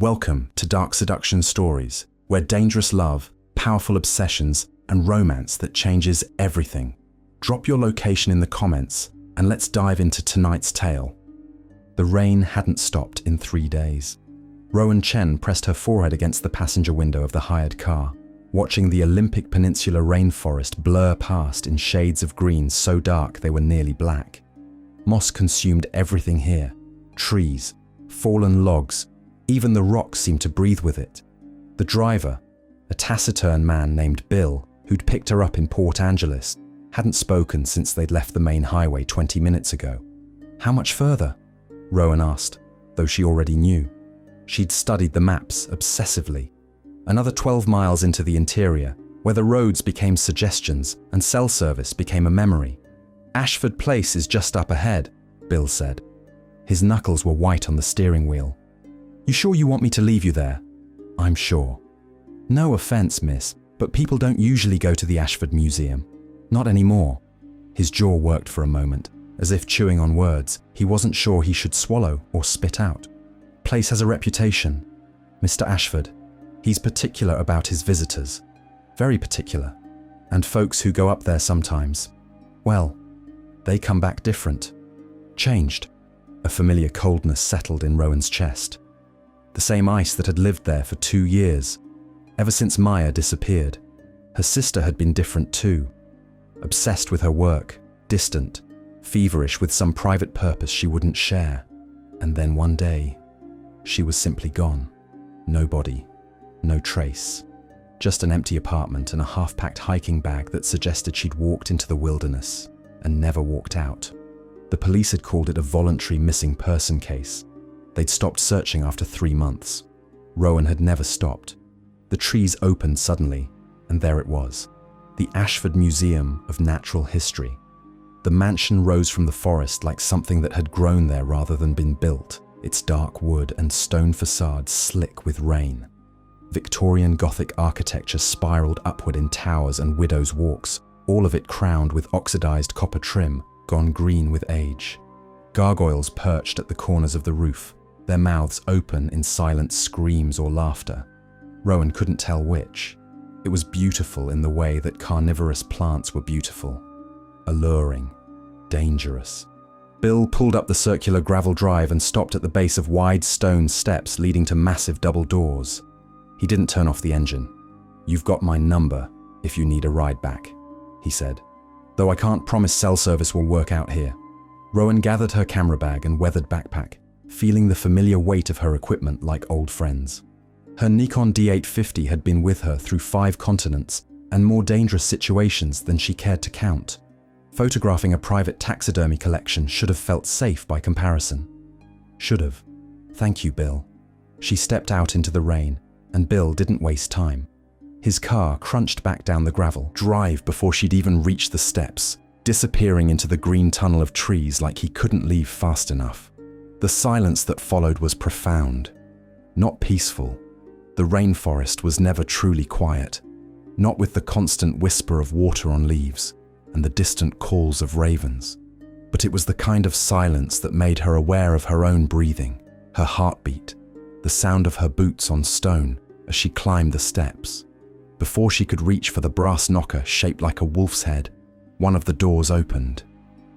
Welcome to Dark Seduction Stories, where dangerous love, powerful obsessions, and romance that changes everything. Drop your location in the comments, and let's dive into tonight's tale. The rain hadn't stopped in 3 days. Rowan Chen pressed her forehead against the passenger window of the hired car, watching the Olympic Peninsula rainforest blur past in shades of green so dark they were nearly black. Moss consumed everything here: trees, fallen logs, even the rocks seemed to breathe with it. The driver, a taciturn man named Bill, who'd picked her up in Port Angeles, hadn't spoken since they'd left the main highway 20 minutes ago. How much further? Rowan asked, though she already knew. She'd studied the maps obsessively. Another 12 miles into the interior, where the roads became suggestions and cell service became a memory. Ashford Place is just up ahead, Bill said. His knuckles were white on the steering wheel. You sure you want me to leave you there? I'm sure. No offense, miss, but people don't usually go to the Ashford Museum. Not anymore. His jaw worked for a moment, as if chewing on words he wasn't sure he should swallow or spit out. Place has a reputation. Mr. Ashford, he's particular about his visitors. Very particular. And folks who go up there sometimes, well, they come back different. Changed. A familiar coldness settled in Rowan's chest. The same ice that had lived there for 2 years. Ever since Maya disappeared. Her sister had been different too. Obsessed with her work, distant, feverish with some private purpose she wouldn't share. And then one day, she was simply gone. No body, no trace. Just an empty apartment and a half-packed hiking bag that suggested she'd walked into the wilderness and never walked out. The police had called it a voluntary missing person case. They'd stopped searching after 3 months. Rowan had never stopped. The trees opened suddenly, and there it was, the Ashford Museum of Natural History. The mansion rose from the forest like something that had grown there rather than been built, its dark wood and stone facades slick with rain. Victorian Gothic architecture spiraled upward in towers and widows' walks, all of it crowned with oxidized copper trim, gone green with age. Gargoyles perched at the corners of the roof, their mouths open in silent screams or laughter. Rowan couldn't tell which. It was beautiful in the way that carnivorous plants were beautiful. Alluring. Dangerous. Bill pulled up the circular gravel drive and stopped at the base of wide stone steps leading to massive double doors. He didn't turn off the engine. You've got my number if you need a ride back, he said. Though I can't promise cell service will work out here. Rowan gathered her camera bag and weathered backpack, feeling the familiar weight of her equipment like old friends. Her Nikon D850 had been with her through 5 continents and more dangerous situations than she cared to count. Photographing a private taxidermy collection should have felt safe by comparison. Should have. Thank you, Bill. She stepped out into the rain, and Bill didn't waste time. His car crunched back down the gravel drive before she'd even reached the steps, disappearing into the green tunnel of trees like he couldn't leave fast enough. The silence that followed was profound, not peaceful. The rainforest was never truly quiet, not with the constant whisper of water on leaves and the distant calls of ravens. But it was the kind of silence that made her aware of her own breathing, her heartbeat, the sound of her boots on stone as she climbed the steps. Before she could reach for the brass knocker shaped like a wolf's head, one of the doors opened.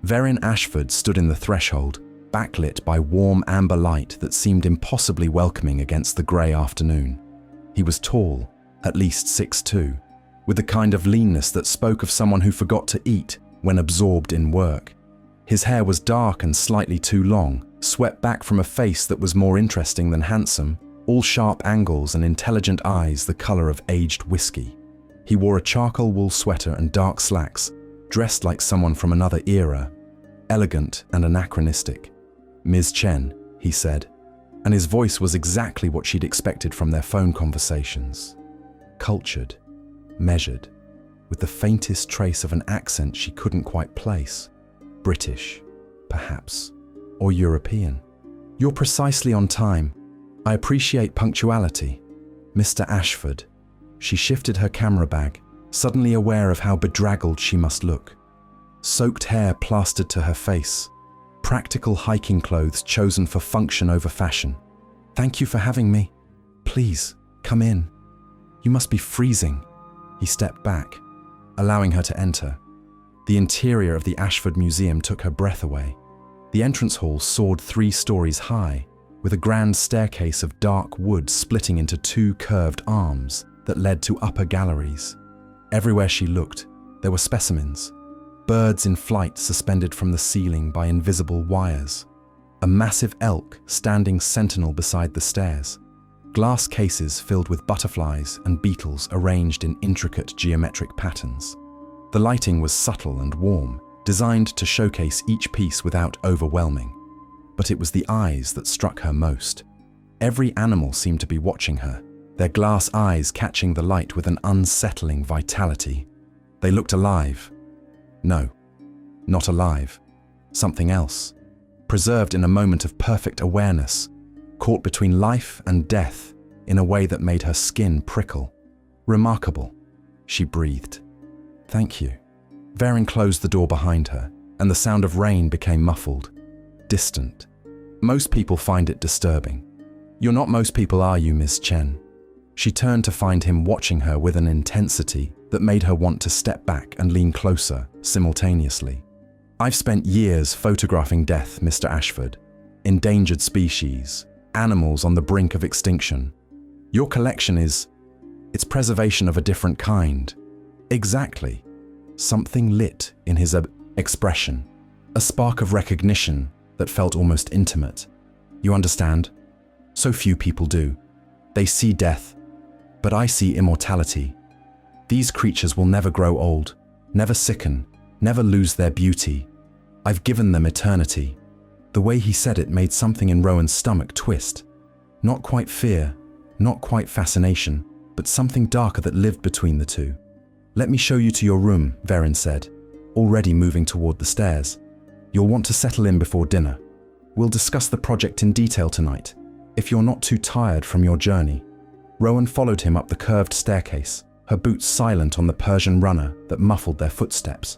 Verin Ashford stood in the threshold, backlit by warm amber light that seemed impossibly welcoming against the grey afternoon. He was tall, at least 6'2", with the kind of leanness that spoke of someone who forgot to eat when absorbed in work. His hair was dark and slightly too long, swept back from a face that was more interesting than handsome, all sharp angles and intelligent eyes the colour of aged whiskey. He wore a charcoal wool sweater and dark slacks, dressed like someone from another era, elegant and anachronistic. Ms. Chen, he said, and his voice was exactly what she'd expected from their phone conversations. Cultured, measured, with the faintest trace of an accent she couldn't quite place. British, perhaps, or European. You're precisely on time. I appreciate punctuality. Mr. Ashford. She shifted her camera bag, suddenly aware of how bedraggled she must look. Soaked hair plastered to her face. Practical hiking clothes chosen for function over fashion. Thank you for having me. Please, come in. You must be freezing." He stepped back, allowing her to enter. The interior of the Ashford Museum took her breath away. The entrance hall soared 3 stories high, with a grand staircase of dark wood splitting into 2 curved arms that led to upper galleries. Everywhere she looked, there were specimens. Birds in flight suspended from the ceiling by invisible wires. A massive elk standing sentinel beside the stairs. Glass cases filled with butterflies and beetles arranged in intricate geometric patterns. The lighting was subtle and warm, designed to showcase each piece without overwhelming. But it was the eyes that struck her most. Every animal seemed to be watching her, their glass eyes catching the light with an unsettling vitality. They looked alive. No, not alive. Something else. Preserved in a moment of perfect awareness, caught between life and death in a way that made her skin prickle. Remarkable, she breathed. Thank you. Verin closed the door behind her, and the sound of rain became muffled, distant. Most people find it disturbing. You're not most people, are you, Miss Chen? She turned to find him watching her with an intensity that made her want to step back and lean closer simultaneously. I've spent years photographing death, Mr. Ashford. Endangered species, animals on the brink of extinction. Your collection it's preservation of a different kind. Exactly. Something lit in his expression, a spark of recognition that felt almost intimate. You understand? So few people do. They see death, but I see immortality. These creatures will never grow old, never sicken, never lose their beauty. I've given them eternity. The way he said it made something in Rowan's stomach twist. Not quite fear, not quite fascination, but something darker that lived between the two. Let me show you to your room, Verin said, already moving toward the stairs. You'll want to settle in before dinner. We'll discuss the project in detail tonight, if you're not too tired from your journey. Rowan followed him up the curved staircase, her boots silent on the Persian runner that muffled their footsteps.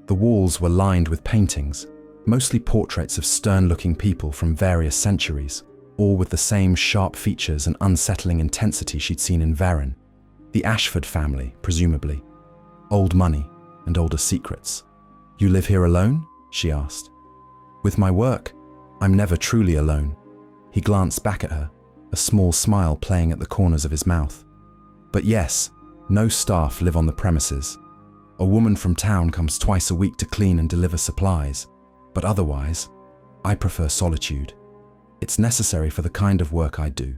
The walls were lined with paintings, mostly portraits of stern-looking people from various centuries, all with the same sharp features and unsettling intensity she'd seen in Verin. The Ashford family, presumably. Old money and older secrets. You live here alone? She asked. With my work, I'm never truly alone. He glanced back at her, a small smile playing at the corners of his mouth. But yes, no staff live on the premises. A woman from town comes twice a week to clean and deliver supplies, but otherwise, I prefer solitude. It's necessary for the kind of work I do.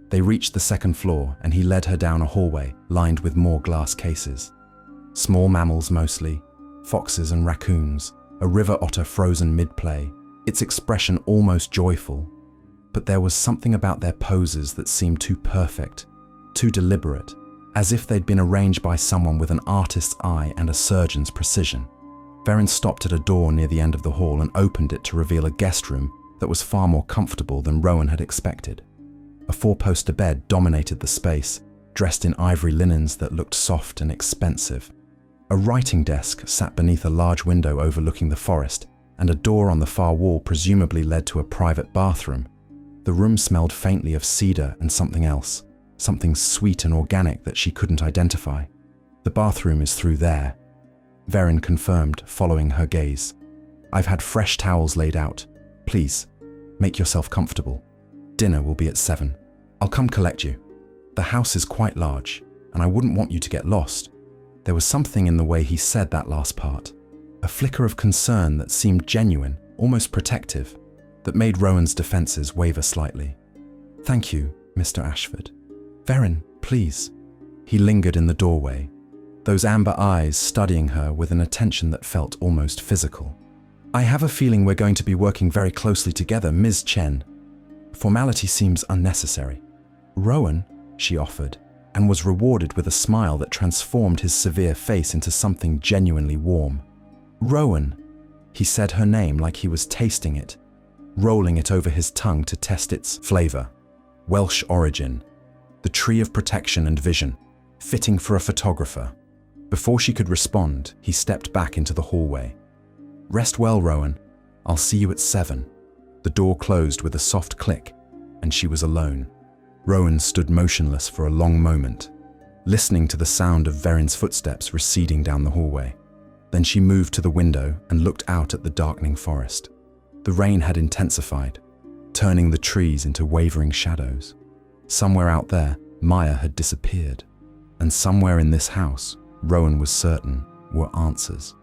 They reached the second floor and he led her down a hallway lined with more glass cases. Small mammals mostly, foxes and raccoons, a river otter frozen mid-play, its expression almost joyful. But there was something about their poses that seemed too perfect, too deliberate, as if they'd been arranged by someone with an artist's eye and a surgeon's precision. Verin stopped at a door near the end of the hall and opened it to reveal a guest room that was far more comfortable than Rowan had expected. A 4-poster bed dominated the space, dressed in ivory linens that looked soft and expensive. A writing desk sat beneath a large window overlooking the forest, and a door on the far wall presumably led to a private bathroom. The room smelled faintly of cedar and something else, something sweet and organic that she couldn't identify. The bathroom is through there, Verin confirmed, following her gaze. I've had fresh towels laid out. Please, make yourself comfortable. Dinner will be at 7. I'll come collect you. The house is quite large, and I wouldn't want you to get lost. There was something in the way he said that last part, a flicker of concern that seemed genuine, almost protective, that made Rowan's defenses waver slightly. Thank you, Mr. Ashford. Verin, please. He lingered in the doorway, those amber eyes studying her with an attention that felt almost physical. I have a feeling we're going to be working very closely together, Ms. Chen. Formality seems unnecessary. Rowan, she offered, and was rewarded with a smile that transformed his severe face into something genuinely warm. Rowan. He said her name like he was tasting it, rolling it over his tongue to test its flavor. Welsh origin. The tree of protection and vision, fitting for a photographer. Before she could respond, he stepped back into the hallway. Rest well, Rowan. I'll see you at 7. The door closed with a soft click, and she was alone. Rowan stood motionless for a long moment, listening to the sound of Verin's footsteps receding down the hallway. Then she moved to the window and looked out at the darkening forest. The rain had intensified, turning the trees into wavering shadows. Somewhere out there, Maya had disappeared. And somewhere in this house, Rowan was certain, were answers.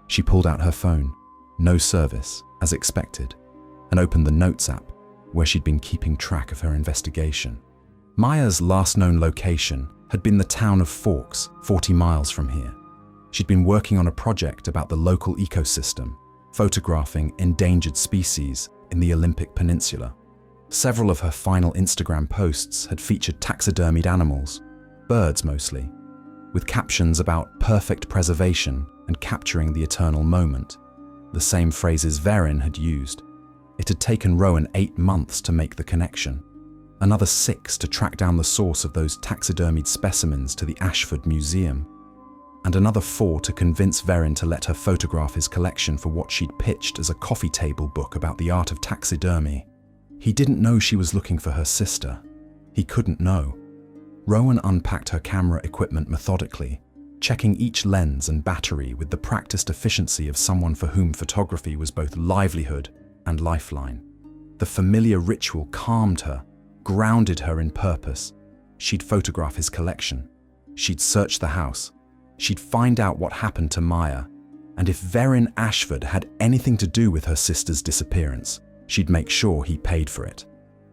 She pulled out her phone, no service, as expected, and opened the Notes app, where she'd been keeping track of her investigation. Maya's last known location had been the town of Forks, 40 miles from here. She'd been working on a project about the local ecosystem, photographing endangered species in the Olympic Peninsula. Several of her final Instagram posts had featured taxidermied animals, birds mostly, with captions about perfect preservation and capturing the eternal moment, the same phrases Verin had used. It had taken Rowan 8 months to make the connection, another 6 to track down the source of those taxidermied specimens to the Ashford Museum, and another 4 to convince Verin to let her photograph his collection for what she'd pitched as a coffee table book about the art of taxidermy. He didn't know she was looking for her sister. He couldn't know. Rowan unpacked her camera equipment methodically, checking each lens and battery with the practiced efficiency of someone for whom photography was both livelihood and lifeline. The familiar ritual calmed her, grounded her in purpose. She'd photograph his collection. She'd search the house. She'd find out what happened to Maya, and if Verin Ashford had anything to do with her sister's disappearance, she'd make sure he paid for it.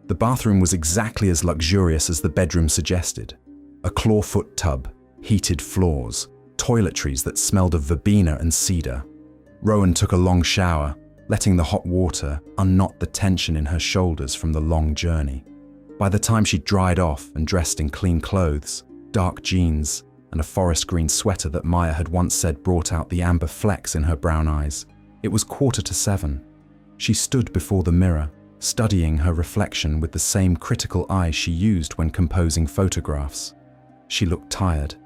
The bathroom was exactly as luxurious as the bedroom suggested. A clawfoot tub, heated floors, toiletries that smelled of verbena and cedar. Rowan took a long shower, letting the hot water unknot the tension in her shoulders from the long journey. By the time she'd dried off and dressed in clean clothes, dark jeans, and a forest green sweater that Maya had once said brought out the amber flecks in her brown eyes, it was 7:15. She stood before the mirror, studying her reflection with the same critical eye she used when composing photographs. She looked tired.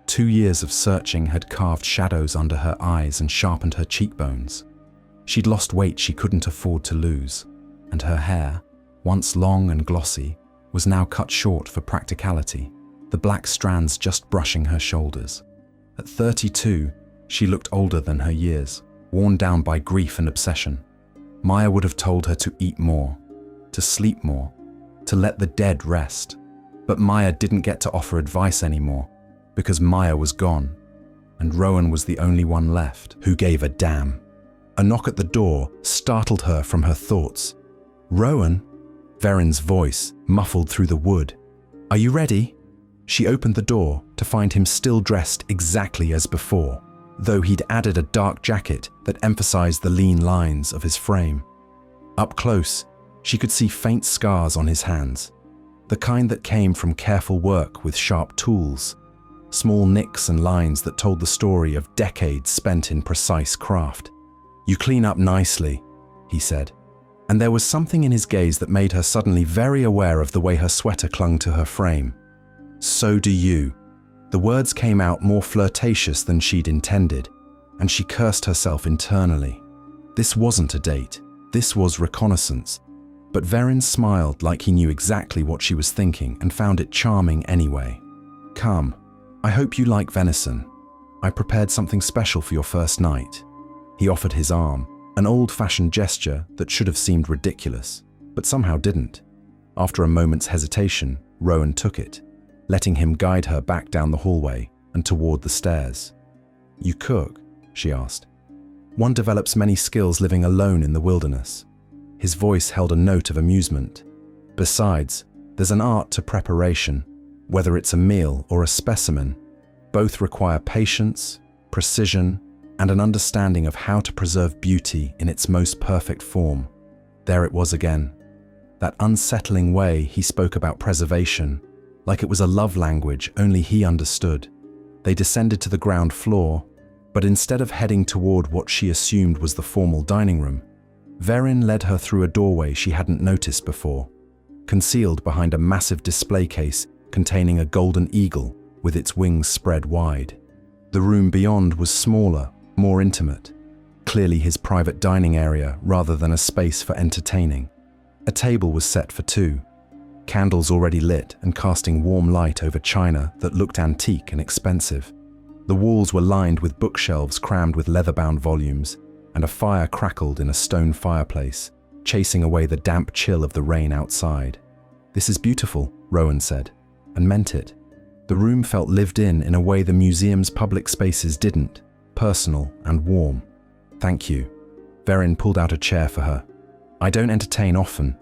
2 years of searching had carved shadows under her eyes and sharpened her cheekbones. She'd lost weight she couldn't afford to lose, and her hair, once long and glossy, was now cut short for practicality, the black strands just brushing her shoulders. At 32, she looked older than her years, worn down by grief and obsession. Maya would have told her to eat more, to sleep more, to let the dead rest. But Maya didn't get to offer advice anymore, because Maya was gone, and Rowan was the only one left who gave a damn. A knock at the door startled her from her thoughts. "Rowan?" Verin's voice muffled through the wood. "Are you ready?" She opened the door to find him still dressed exactly as before, though he'd added a dark jacket that emphasized the lean lines of his frame. Up close, she could see faint scars on his hands, the kind that came from careful work with sharp tools, small nicks and lines that told the story of decades spent in precise craft. "You clean up nicely," he said, and there was something in his gaze that made her suddenly very aware of the way her sweater clung to her frame. "So do you." The words came out more flirtatious than she'd intended, and she cursed herself internally. This wasn't a date, this was reconnaissance, but Verin smiled like he knew exactly what she was thinking and found it charming anyway. "Come, I hope you like venison. I prepared something special for your first night." He offered his arm, an old-fashioned gesture that should have seemed ridiculous, but somehow didn't. After a moment's hesitation, Rowan took it, letting him guide her back down the hallway and toward the stairs. "You cook?" she asked. "One develops many skills living alone in the wilderness." His voice held a note of amusement. "Besides, there's an art to preparation, whether it's a meal or a specimen. Both require patience, precision, and an understanding of how to preserve beauty in its most perfect form." There it was again. That unsettling way he spoke about preservation, like it was a love language only he understood. They descended to the ground floor, but instead of heading toward what she assumed was the formal dining room, Verin led her through a doorway she hadn't noticed before, concealed behind a massive display case containing a golden eagle with its wings spread wide. The room beyond was smaller, more intimate, clearly his private dining area rather than a space for entertaining. A table was set for 2. candles already lit and casting warm light over china that looked antique and expensive. The walls were lined with bookshelves crammed with leather-bound volumes, and a fire crackled in a stone fireplace, chasing away the damp chill of the rain outside. "This is beautiful," Rowan said, and meant it. The room felt lived in a way the museum's public spaces didn't, personal and warm. "Thank you." Verin pulled out a chair for her. "I don't entertain often,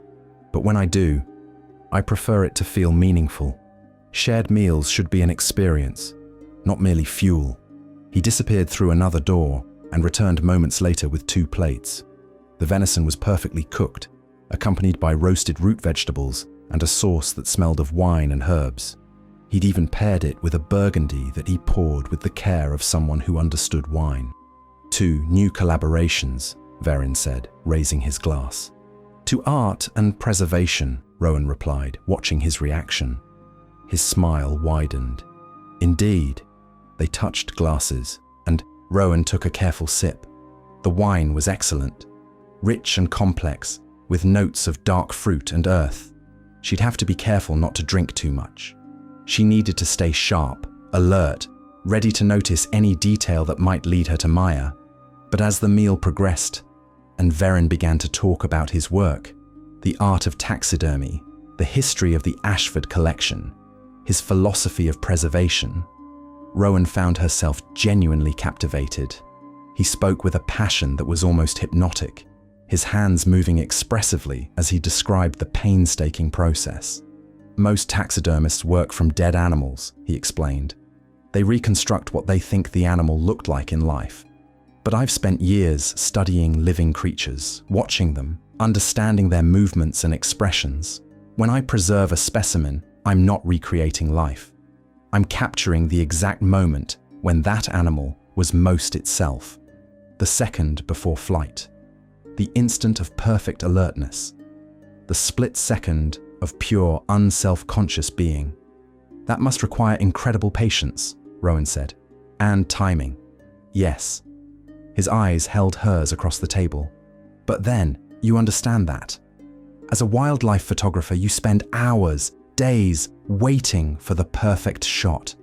but when I do, I prefer it to feel meaningful. Shared meals should be an experience, not merely fuel." He disappeared through another door and returned moments later with 2 plates. The venison was perfectly cooked, accompanied by roasted root vegetables and a sauce that smelled of wine and herbs. He'd even paired it with a burgundy that he poured with the care of someone who understood wine. "2 new collaborations," Verin said, raising his glass. "To art and preservation," Rowan replied, watching his reaction. His smile widened. "Indeed." They touched glasses, and Rowan took a careful sip. The wine was excellent, rich and complex, with notes of dark fruit and earth. She'd have to be careful not to drink too much. She needed to stay sharp, alert, ready to notice any detail that might lead her to Maya. But as the meal progressed, and Verin began to talk about his work, the art of taxidermy, the history of the Ashford collection, his philosophy of preservation, Rowan found herself genuinely captivated. He spoke with a passion that was almost hypnotic, his hands moving expressively as he described the painstaking process. "Most taxidermists work from dead animals," he explained. "They reconstruct what they think the animal looked like in life. But I've spent years studying living creatures, watching them, understanding their movements and expressions. When I preserve a specimen, I'm not recreating life. I'm capturing the exact moment when that animal was most itself, the second before flight, the instant of perfect alertness, the split second of pure, unself-conscious being. That must require incredible patience," Rowan said, "and timing." "Yes." His eyes held hers across the table. "But then, you understand that. As a wildlife photographer, you spend hours, days, waiting for the perfect shot.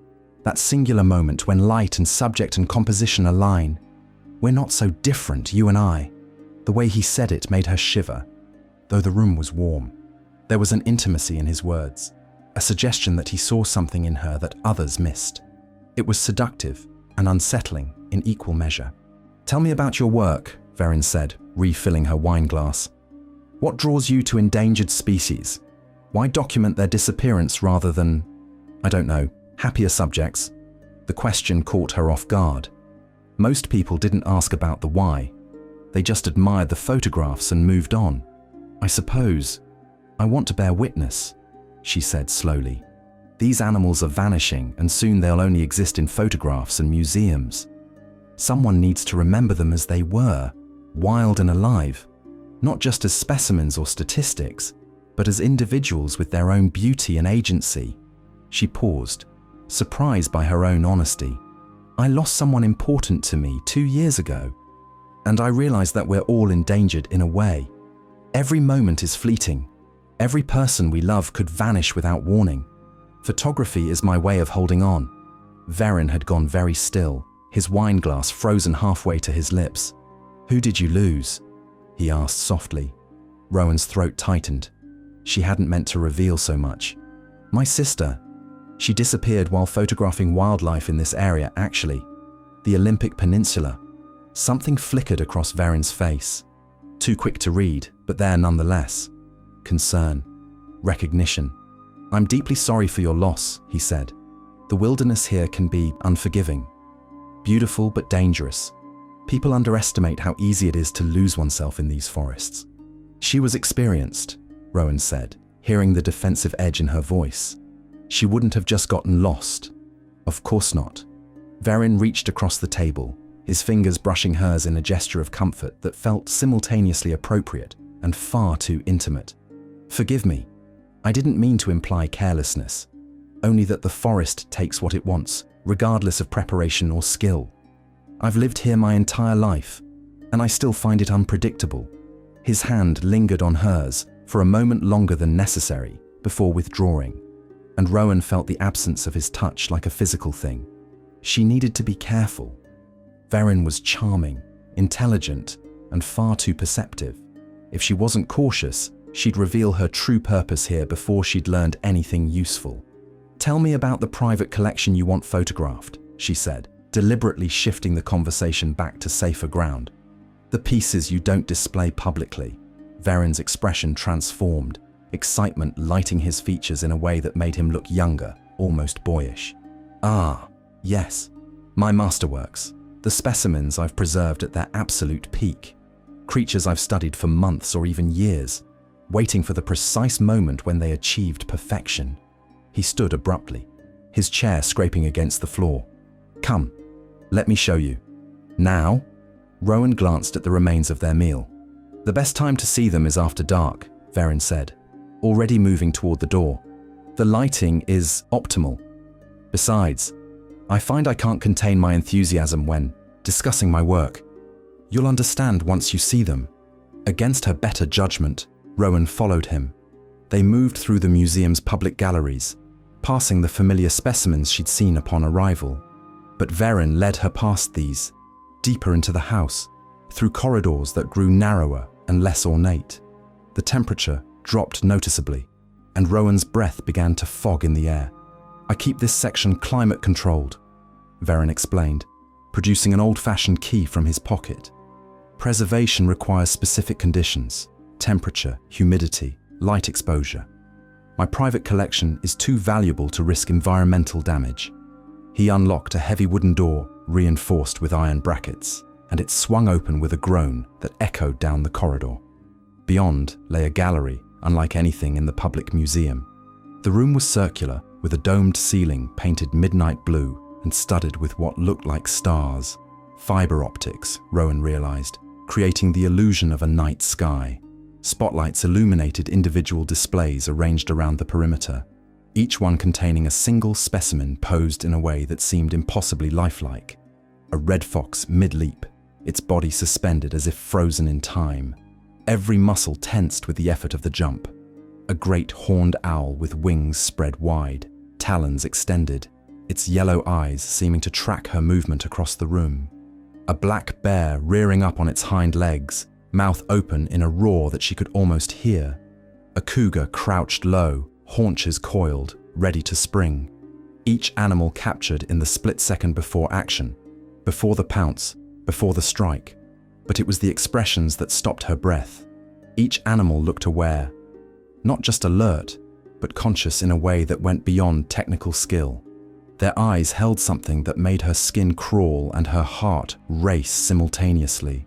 That singular moment when light and subject and composition align. We're not so different, you and I." The way he said it made her shiver, though the room was warm. There was an intimacy in his words, a suggestion that he saw something in her that others missed. It was seductive and unsettling in equal measure. "Tell me about your work," Verin said, refilling her wine glass. "What draws you to endangered species? Why document their disappearance rather than, I don't know, happier subjects?" The question caught her off guard. Most people didn't ask about the why. They just admired the photographs and moved on. "I suppose I want to bear witness," she said slowly. "These animals are vanishing, and soon they'll only exist in photographs and museums. Someone needs to remember them as they were, wild and alive, not just as specimens or statistics, but as individuals with their own beauty and agency." She paused, surprised by her own honesty. "I lost someone important to me 2 years ago, and I realized that we're all endangered in a way. Every moment is fleeting. Every person we love could vanish without warning. Photography is my way of holding on." Verin had gone very still, his wine glass frozen halfway to his lips. "Who did you lose?" he asked softly. Rowan's throat tightened. She hadn't meant to reveal so much. "My sister. She disappeared while photographing wildlife in this area, actually. The Olympic Peninsula." Something flickered across Verin's face. Too quick to read, but there nonetheless. Concern. Recognition. "I'm deeply sorry for your loss," he said. "The wilderness here can be unforgiving. Beautiful but dangerous. People underestimate how easy it is to lose oneself in these forests." "She was experienced," Rowan said, hearing the defensive edge in her voice. "She wouldn't have just gotten lost." "Of course not." Verin reached across the table, his fingers brushing hers in a gesture of comfort that felt simultaneously appropriate and far too intimate. "Forgive me. I didn't mean to imply carelessness, only that the forest takes what it wants, regardless of preparation or skill. I've lived here my entire life, and I still find it unpredictable." His hand lingered on hers for a moment longer than necessary, before withdrawing, and Rowan felt the absence of his touch like a physical thing. She needed to be careful. Verin was charming, intelligent, and far too perceptive. If she wasn't cautious, she'd reveal her true purpose here before she'd learned anything useful. "Tell me about the private collection you want photographed," she said, deliberately shifting the conversation back to safer ground. "The pieces you don't display publicly." Verin's expression transformed, excitement lighting his features in a way that made him look younger, almost boyish. "Ah, yes. My masterworks. The specimens I've preserved at their absolute peak. Creatures I've studied for months or even years, waiting for the precise moment when they achieved perfection." He stood abruptly, his chair scraping against the floor. "Come, let me show you." "Now?" Rowan glanced at the remains of their meal. "The best time to see them is after dark," Verin said, already moving toward the door. "The lighting is optimal. Besides, I find I can't contain my enthusiasm when discussing my work. You'll understand once you see them." Against her better judgment, Rowan followed him. They moved through the museum's public galleries, passing the familiar specimens she'd seen upon arrival. But Verin led her past these, deeper into the house, through corridors that grew narrower and less ornate. The temperature dropped noticeably, and Rowan's breath began to fog in the air. "I keep this section climate-controlled," Verin explained, producing an old-fashioned key from his pocket. "Preservation requires specific conditions: temperature, humidity, light exposure. My private collection is too valuable to risk environmental damage." He unlocked a heavy wooden door reinforced with iron brackets, and it swung open with a groan that echoed down the corridor. Beyond lay a gallery unlike anything in the public museum. The room was circular, with a domed ceiling painted midnight blue and studded with what looked like stars. Fiber optics, Rowan realized, creating the illusion of a night sky. Spotlights illuminated individual displays arranged around the perimeter, each one containing a single specimen posed in a way that seemed impossibly lifelike. A red fox mid-leap, its body suspended as if frozen in time, every muscle tensed with the effort of the jump. A great horned owl with wings spread wide, talons extended, its yellow eyes seeming to track her movement across the room. A black bear rearing up on its hind legs, mouth open in a roar that she could almost hear. A cougar crouched low, haunches coiled, ready to spring. Each animal captured in the split second before action, before the pounce, before the strike. But it was the expressions that stopped her breath. Each animal looked aware, not just alert, but conscious in a way that went beyond technical skill. Their eyes held something that made her skin crawl and her heart race simultaneously.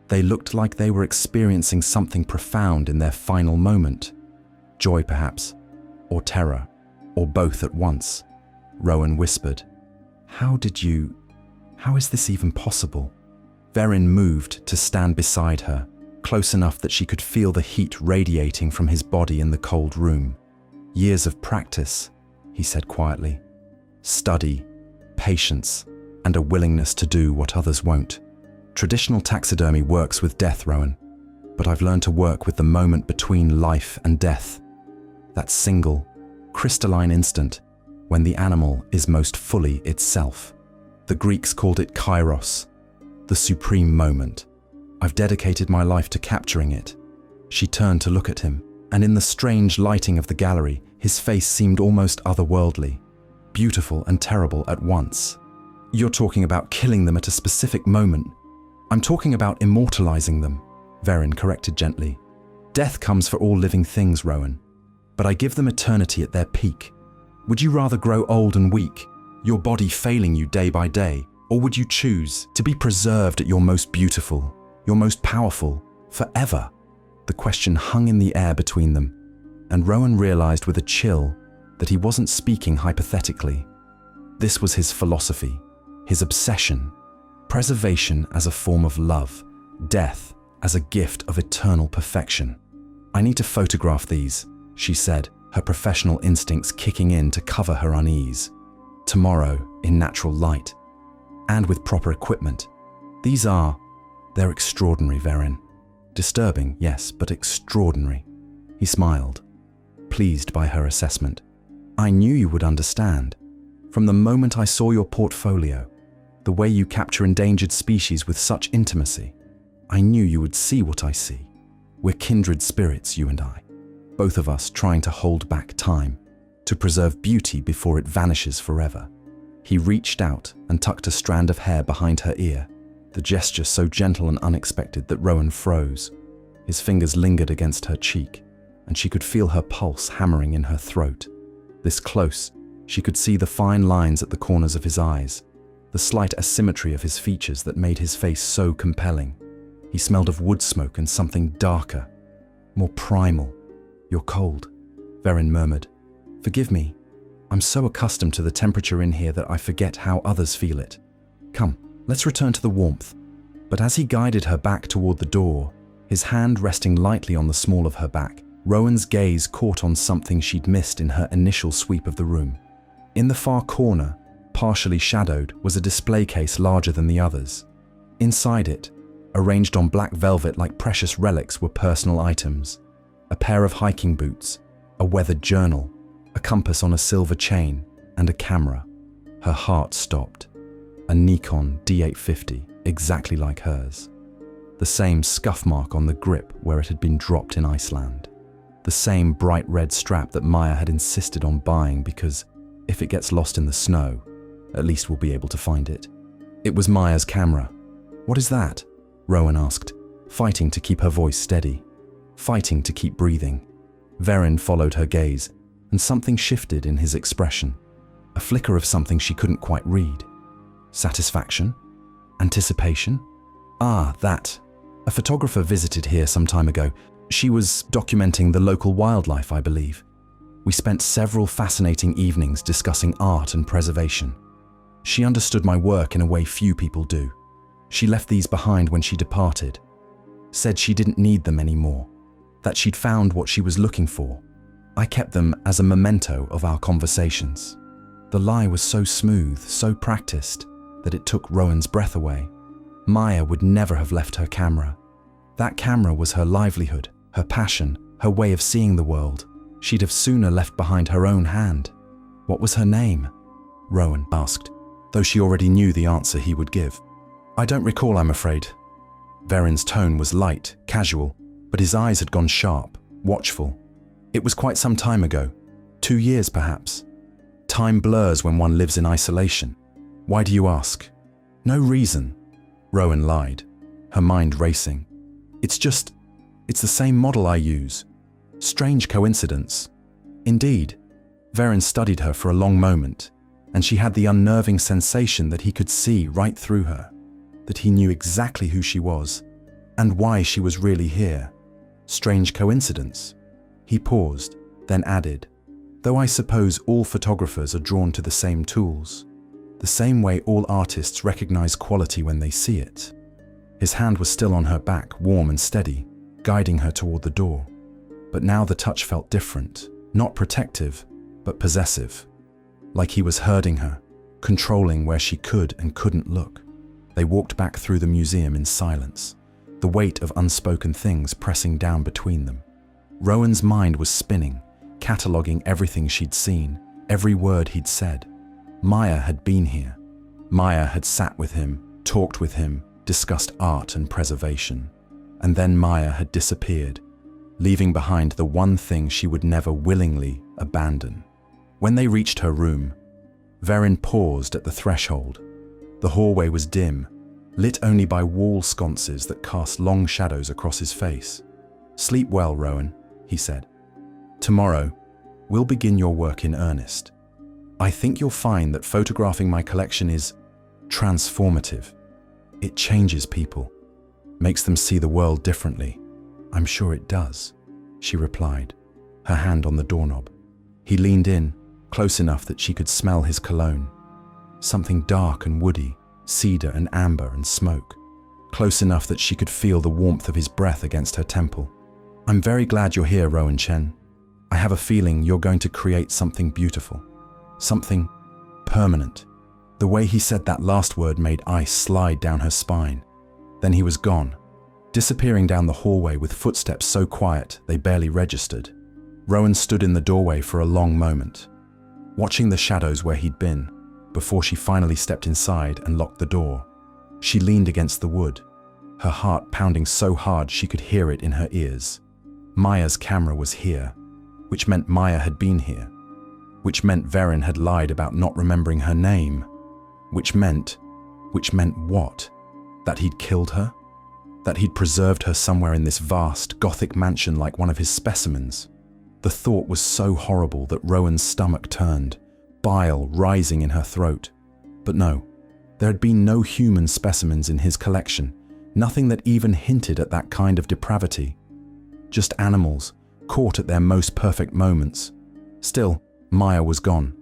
They looked like they were experiencing something profound in their final moment. Joy, perhaps, or terror, or both at once. Rowan whispered, How is this even possible?" Verin moved to stand beside her, close enough that she could feel the heat radiating from his body in the cold room. "Years of practice," he said quietly. "Study, patience, and a willingness to do what others won't. Traditional taxidermy works with death, Rowan, but I've learned to work with the moment between life and death. That single, crystalline instant when the animal is most fully itself. The Greeks called it kairos, the supreme moment. I've dedicated my life to capturing it." She turned to look at him, and in the strange lighting of the gallery, his face seemed almost otherworldly, beautiful and terrible at once. "You're talking about killing them at a specific moment. I'm talking about immortalizing them," Verin corrected gently. "Death comes for all living things, Rowan, but I give them eternity at their peak. Would you rather grow old and weak, your body failing you day by day, or would you choose to be preserved at your most beautiful, your most powerful, forever?" The question hung in the air between them, and Rowan realized with a chill that he wasn't speaking hypothetically. This was his philosophy, his obsession. Preservation as a form of love, death as a gift of eternal perfection. "I need to photograph these," she said, her professional instincts kicking in to cover her unease. "Tomorrow, in natural light, and with proper equipment. They're extraordinary, Verin. Disturbing, yes, but extraordinary." He smiled. pleased by her assessment. "I knew you would understand. From the moment I saw your portfolio, the way you capture endangered species with such intimacy, I knew you would see what I see. We're kindred spirits, you and I, both of us trying to hold back time, to preserve beauty before it vanishes forever." He reached out and tucked a strand of hair behind her ear, the gesture so gentle and unexpected that Rowan froze. His fingers lingered against her cheek, and she could feel her pulse hammering in her throat. This close, she could see the fine lines at the corners of his eyes, the slight asymmetry of his features that made his face so compelling. He smelled of wood smoke and something darker, more primal. "You're cold," Verin murmured. "Forgive me. I'm so accustomed to the temperature in here that I forget how others feel it. Come, let's return to the warmth." But as he guided her back toward the door, his hand resting lightly on the small of her back, Rowan's gaze caught on something she'd missed in her initial sweep of the room. In the far corner, partially shadowed, was a display case larger than the others. Inside it, arranged on black velvet like precious relics, were personal items: a pair of hiking boots, a weathered journal, a compass on a silver chain, and a camera. Her heart stopped. A Nikon D850, exactly like hers. The same scuff mark on the grip where it had been dropped in Iceland. The same bright red strap that Maya had insisted on buying because, if it gets lost in the snow, at least we'll be able to find it. It was Maya's camera. "What is that?" Rowan asked, fighting to keep her voice steady, fighting to keep breathing. Verin followed her gaze, and something shifted in his expression. A flicker of something she couldn't quite read. Satisfaction? Anticipation? Ah, that. A photographer visited here some time ago. She was documenting the local wildlife, I believe. We spent several fascinating evenings discussing art and preservation. She understood my work in a way few people do. She left these behind when she departed. Said she didn't need them anymore, that she'd found what she was looking for. I kept them as a memento of our conversations. The lie was so smooth, so practiced, that it took Rowan's breath away. Maya would never have left her camera. That camera was her livelihood, her passion, her way of seeing the world. She'd have sooner left behind her own hand. "What was her name?" Rowan asked, though she already knew the answer he would give. "I don't recall, I'm afraid." Verin's tone was light, casual, but his eyes had gone sharp, watchful. "It was quite some time ago, 2 years perhaps. Time blurs when one lives in isolation. Why do you ask?" "No reason," Rowan lied, her mind racing. It's the same model I use. Strange coincidence." Indeed, Verin studied her for a long moment, and she had the unnerving sensation that he could see right through her, that he knew exactly who she was, and why she was really here. Strange coincidence. He paused, then added, "Though I suppose all photographers are drawn to the same tools, the same way all artists recognize quality when they see it." His hand was still on her back, warm and steady, guiding her toward the door. But now the touch felt different, not protective, but possessive. Like he was herding her, controlling where she could and couldn't look. They walked back through the museum in silence, the weight of unspoken things pressing down between them. Rowan's mind was spinning, cataloguing everything she'd seen, every word he'd said. Maya had been here. Maya had sat with him, talked with him, discussed art and preservation. And then Maya had disappeared, leaving behind the one thing she would never willingly abandon. When they reached her room, Verin paused at the threshold. The hallway was dim, lit only by wall sconces that cast long shadows across his face. "Sleep well, Rowan," he said. "Tomorrow, we'll begin your work in earnest. I think you'll find that photographing my collection is transformative. It changes people, makes them see the world differently." "I'm sure it does," she replied, her hand on the doorknob. He leaned in, close enough that she could smell his cologne. Something dark and woody, cedar and amber and smoke. Close enough that she could feel the warmth of his breath against her temple. "I'm very glad you're here, Rowan Chen. I have a feeling you're going to create something beautiful. Something permanent." The way he said that last word made ice slide down her spine. Then he was gone, disappearing down the hallway with footsteps so quiet they barely registered. Rowan stood in the doorway for a long moment, watching the shadows where he'd been, before she finally stepped inside and locked the door. She leaned against the wood, her heart pounding so hard she could hear it in her ears. Maya's camera was here, which meant Maya had been here, which meant Verin had lied about not remembering her name, which meant what? That he'd killed her? That he'd preserved her somewhere in this vast, Gothic mansion like one of his specimens? The thought was so horrible that Rowan's stomach turned, bile rising in her throat. But no, there had been no human specimens in his collection, nothing that even hinted at that kind of depravity. Just animals, caught at their most perfect moments. Still, Maya was gone,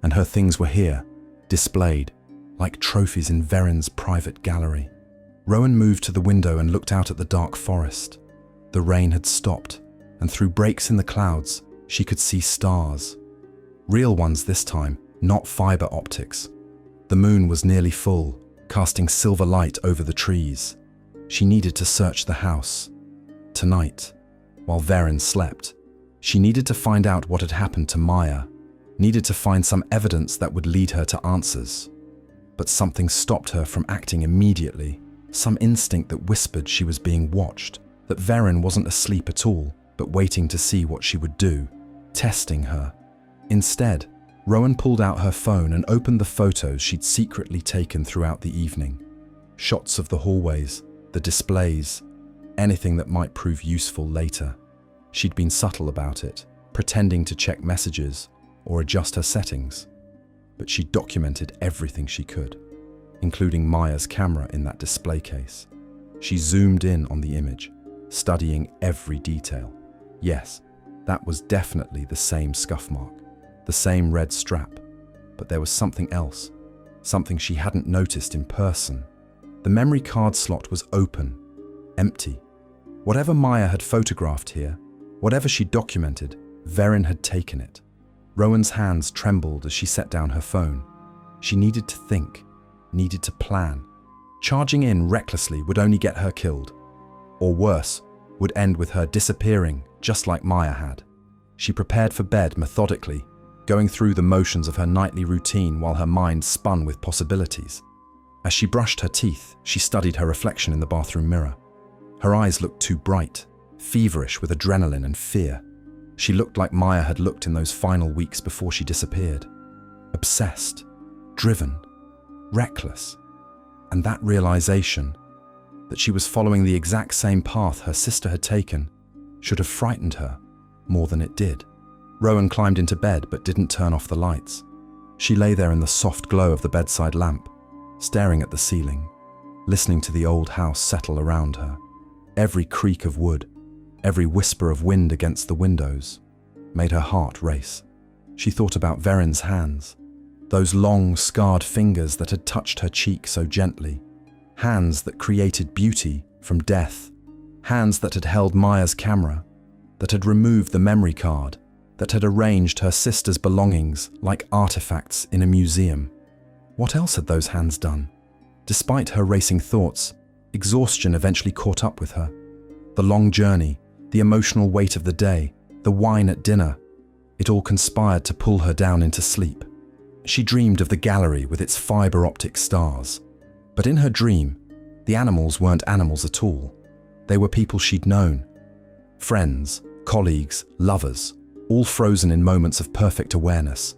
and her things were here, displayed, like trophies in Verin's private gallery. Rowan moved to the window and looked out at the dark forest. The rain had stopped, and through breaks in the clouds, she could see stars. Real ones this time, not fiber optics. The moon was nearly full, casting silver light over the trees. She needed to search the house. Tonight, while Verin slept, she needed to find out what had happened to Maya, needed to find some evidence that would lead her to answers. But something stopped her from acting immediately, some instinct that whispered she was being watched, that Verin wasn't asleep at all, but waiting to see what she would do, testing her. Instead, Rowan pulled out her phone and opened the photos she'd secretly taken throughout the evening. Shots of the hallways, the displays, anything that might prove useful later. She'd been subtle about it, pretending to check messages or adjust her settings. But she documented everything she could, including Maya's camera in that display case. She zoomed in on the image, studying every detail. Yes, that was definitely the same scuff mark, the same red strap, but there was something else, something she hadn't noticed in person. The memory card slot was open, empty. Whatever Maya had photographed here, whatever she documented, Verin had taken it. Rowan's hands trembled as she set down her phone. She needed to think, needed to plan. Charging in recklessly would only get her killed. Or worse, would end with her disappearing, just like Maya had. She prepared for bed methodically, going through the motions of her nightly routine while her mind spun with possibilities. As she brushed her teeth, she studied her reflection in the bathroom mirror. Her eyes looked too bright, feverish with adrenaline and fear. She looked like Maya had looked in those final weeks before she disappeared. Obsessed, driven, reckless. And that realization, that she was following the exact same path her sister had taken, should have frightened her more than it did. Rowan climbed into bed but didn't turn off the lights. She lay there in the soft glow of the bedside lamp, staring at the ceiling, listening to the old house settle around her. Every creak of wood, every whisper of wind against the windows, made her heart race. She thought about Verin's hands, those long, scarred fingers that had touched her cheek so gently, hands that created beauty from death, hands that had held Maya's camera, that had removed the memory card, that had arranged her sister's belongings like artifacts in a museum. What else had those hands done? Despite her racing thoughts, exhaustion eventually caught up with her. The long journey, the emotional weight of the day, the wine at dinner, it all conspired to pull her down into sleep. She dreamed of the gallery with its fiber optic stars. But in her dream, the animals weren't animals at all. They were people she'd known. Friends, colleagues, lovers, all frozen in moments of perfect awareness.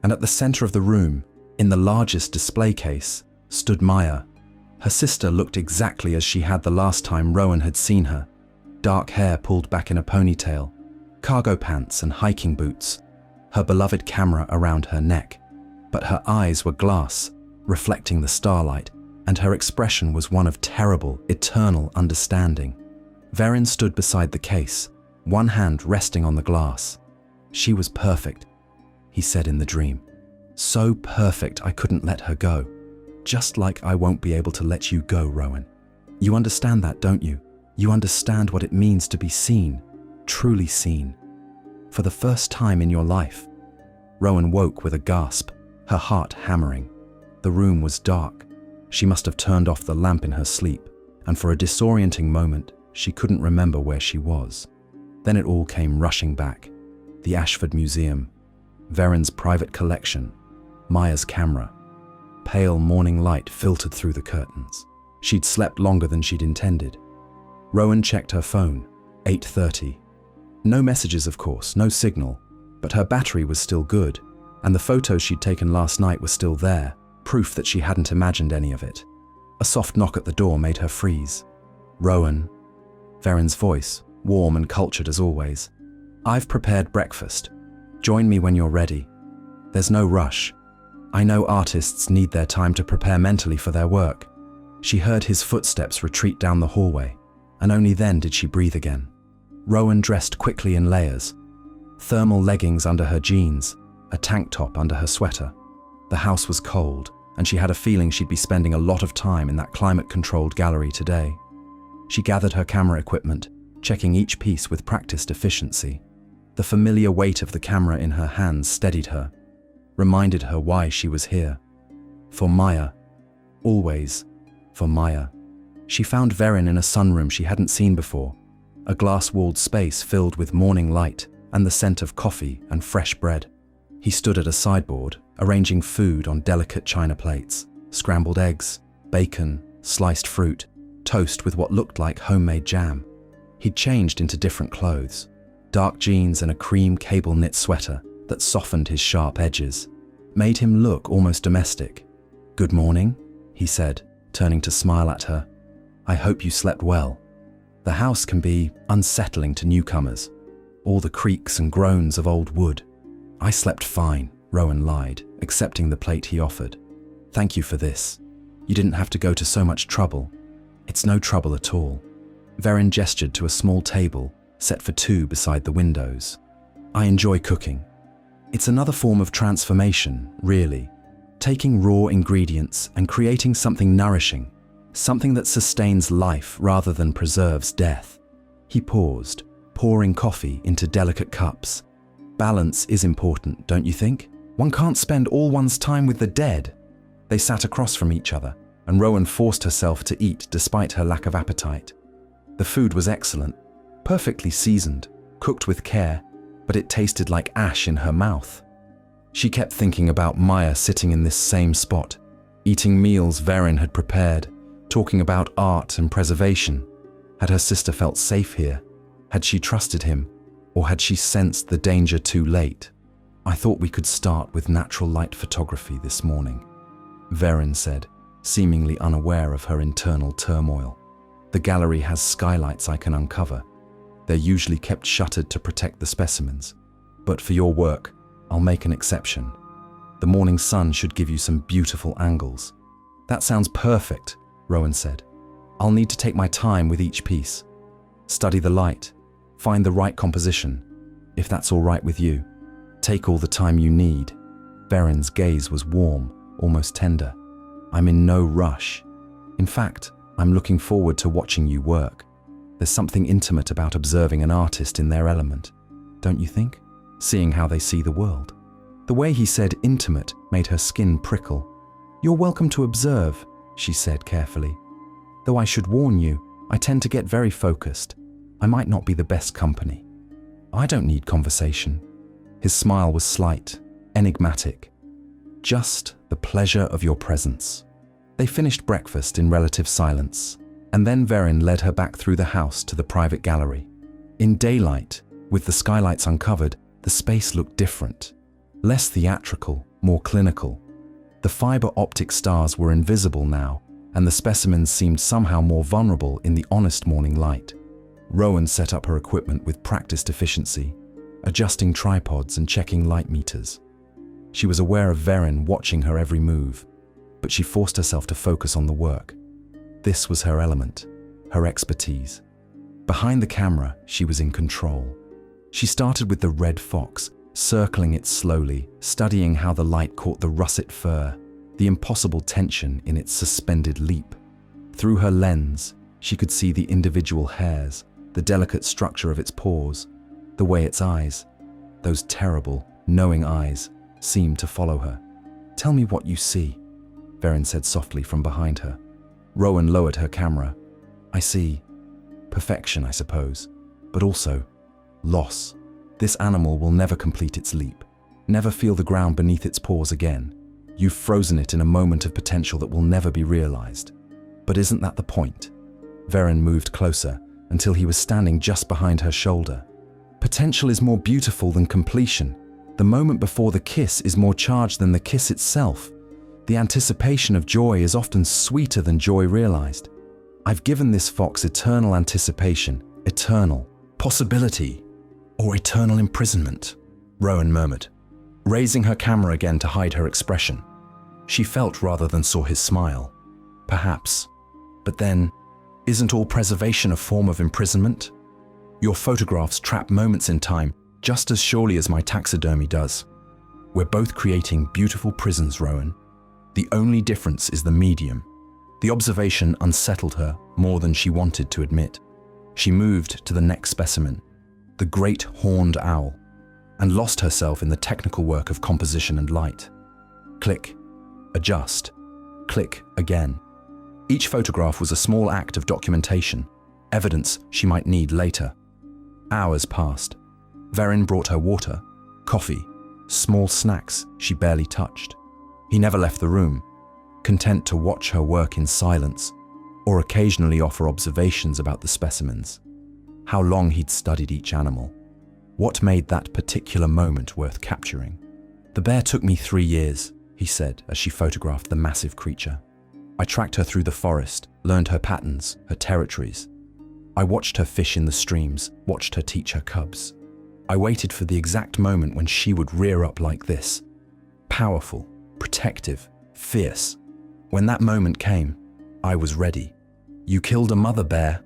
And at the center of the room, in the largest display case, stood Maya. Her sister looked exactly as she had the last time Rowan had seen her. Dark hair pulled back in a ponytail, cargo pants and hiking boots, her beloved camera around her neck. But her eyes were glass, reflecting the starlight, and her expression was one of terrible, eternal understanding. Verin stood beside the case, one hand resting on the glass. She was perfect, he said in the dream. So perfect I couldn't let her go. Just like I won't be able to let you go, Rowan. You understand that, don't you? You understand what it means to be seen, truly seen. For the first time in your life. Rowan woke with a gasp, her heart hammering. The room was dark. She must have turned off the lamp in her sleep, and for a disorienting moment, she couldn't remember where she was. Then it all came rushing back. the Ashford Museum, Verin's private collection, Maya's camera. Pale morning light filtered through the curtains. She'd slept longer than she'd intended. Rowan checked her phone, 8:30. No messages, of course, no signal, but her battery was still good, and the photos she'd taken last night were still there, proof that she hadn't imagined any of it. A soft knock at the door made her freeze. "Rowan." Verin's voice, warm and cultured as always. "I've prepared breakfast. Join me when you're ready. There's no rush. I know artists need their time to prepare mentally for their work." She heard his footsteps retreat down the hallway, and only then did she breathe again. Rowan dressed quickly in layers. Thermal leggings under her jeans, a tank top under her sweater. The house was cold, and she had a feeling she'd be spending a lot of time in that climate-controlled gallery today. She gathered her camera equipment, checking each piece with practiced efficiency. The familiar weight of the camera in her hands steadied her, reminded her why she was here. For Maya. Always for Maya. She found Verin in a sunroom she hadn't seen before, a glass-walled space filled with morning light and the scent of coffee and fresh bread. He stood at a sideboard, arranging food on delicate china plates, scrambled eggs, bacon, sliced fruit, toast with what looked like homemade jam. He'd changed into different clothes, dark jeans and a cream cable-knit sweater that softened his sharp edges, made him look almost domestic. "Good morning," he said, turning to smile at her. "I hope you slept well." The house can be unsettling to newcomers, all the creaks and groans of old wood. "I slept fine," Rowan lied, accepting the plate he offered. "Thank you for this. You didn't have to go to so much trouble." "It's no trouble at all." Verin gestured to a small table set for two beside the windows. "I enjoy cooking. It's another form of transformation, really. Taking raw ingredients and creating something nourishing, something that sustains life rather than preserves death." He paused, pouring coffee into delicate cups. "Balance is important, don't you think? One can't spend all one's time with the dead." They sat across from each other, and Rowan forced herself to eat despite her lack of appetite. The food was excellent, perfectly seasoned, cooked with care, but it tasted like ash in her mouth. She kept thinking about Maya sitting in this same spot, eating meals Verin had prepared, talking about art and preservation. Had her sister felt safe here? Had she trusted him? Or had she sensed the danger too late? "I thought we could start with natural light photography this morning," Verin said, seemingly unaware of her internal turmoil. "The gallery has skylights I can uncover. They're usually kept shuttered to protect the specimens. But for your work, I'll make an exception. The morning sun should give you some beautiful angles." "That sounds perfect," Rowan said. "I'll need to take my time with each piece. Study the light, find the right composition, if that's all right with you. Take all the time you need." Verin's gaze was warm, almost tender. "I'm in no rush. In fact, I'm looking forward to watching you work. There's something intimate about observing an artist in their element, don't you think? Seeing how they see the world." The way he said intimate made her skin prickle. "You're welcome to observe," she said carefully. "Though I should warn you, I tend to get very focused. I might not be the best company." "I don't need conversation." His smile was slight, enigmatic. "Just the pleasure of your presence." They finished breakfast in relative silence, and then Verin led her back through the house to the private gallery. In daylight, with the skylights uncovered, the space looked different. Less theatrical, more clinical. The fiber optic stars were invisible now, and the specimens seemed somehow more vulnerable in the honest morning light. Rowan set up her equipment with practiced efficiency, adjusting tripods and checking light meters. She was aware of Verin watching her every move, but she forced herself to focus on the work. This was her element, her expertise. Behind the camera, she was in control. She started with the red fox, circling it slowly, studying how the light caught the russet fur, the impossible tension in its suspended leap. Through her lens, she could see the individual hairs, the delicate structure of its paws, the way its eyes, those terrible, knowing eyes, seemed to follow her. "Tell me what you see," Verin said softly from behind her. Rowan lowered her camera. "I see perfection, I suppose, but also loss." This animal will never complete its leap, never feel the ground beneath its paws again. You've frozen it in a moment of potential that will never be realized. But isn't that the point? Verin moved closer until he was standing just behind her shoulder. Potential is more beautiful than completion. The moment before the kiss is more charged than the kiss itself. The anticipation of joy is often sweeter than joy realized. I've given this fox eternal anticipation, eternal possibility, or eternal imprisonment, Rowan murmured, raising her camera again to hide her expression. She felt rather than saw his smile. Perhaps. But then, isn't all preservation a form of imprisonment? Your photographs trap moments in time just as surely as my taxidermy does. We're both creating beautiful prisons, Rowan. The only difference is the medium. The observation unsettled her more than she wanted to admit. She moved to the next specimen, the great horned owl, and lost herself in the technical work of composition and light. Click, adjust, click again. Each photograph was a small act of documentation, evidence she might need later. Hours passed. Verin brought her water, coffee, small snacks she barely touched. He never left the room, content to watch her work in silence, or occasionally offer observations about the specimens. How long he'd studied each animal. What made that particular moment worth capturing? The bear took me 3 years, he said as she photographed the massive creature. I tracked her through the forest, learned her patterns, her territories. I watched her fish in the streams, watched her teach her cubs. I waited for the exact moment when she would rear up like this. Powerful, protective, fierce. When that moment came, I was ready. You killed a mother bear?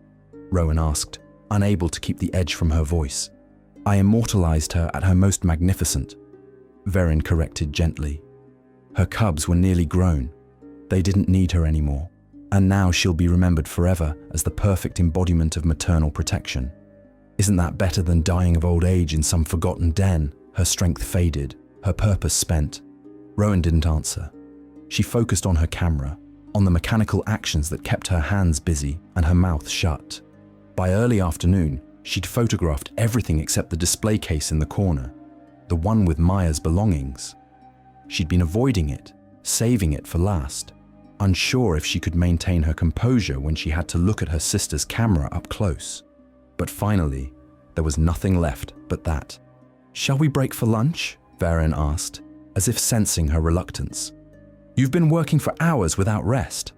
Rowan asked, unable to keep the edge from her voice. I immortalized her at her most magnificent, Verin corrected gently. Her cubs were nearly grown. They didn't need her anymore, and now she'll be remembered forever as the perfect embodiment of maternal protection. Isn't that better than dying of old age in some forgotten den, her strength faded, her purpose spent? Rowan didn't answer. She focused on her camera, on the mechanical actions that kept her hands busy and her mouth shut. By early afternoon, she'd photographed everything except the display case in the corner, the one with Maya's belongings. She'd been avoiding it, saving it for last, unsure if she could maintain her composure when she had to look at her sister's camera up close. But finally, there was nothing left but that. "Shall we break for lunch?" Verin asked, as if sensing her reluctance. "You've been working for hours without rest."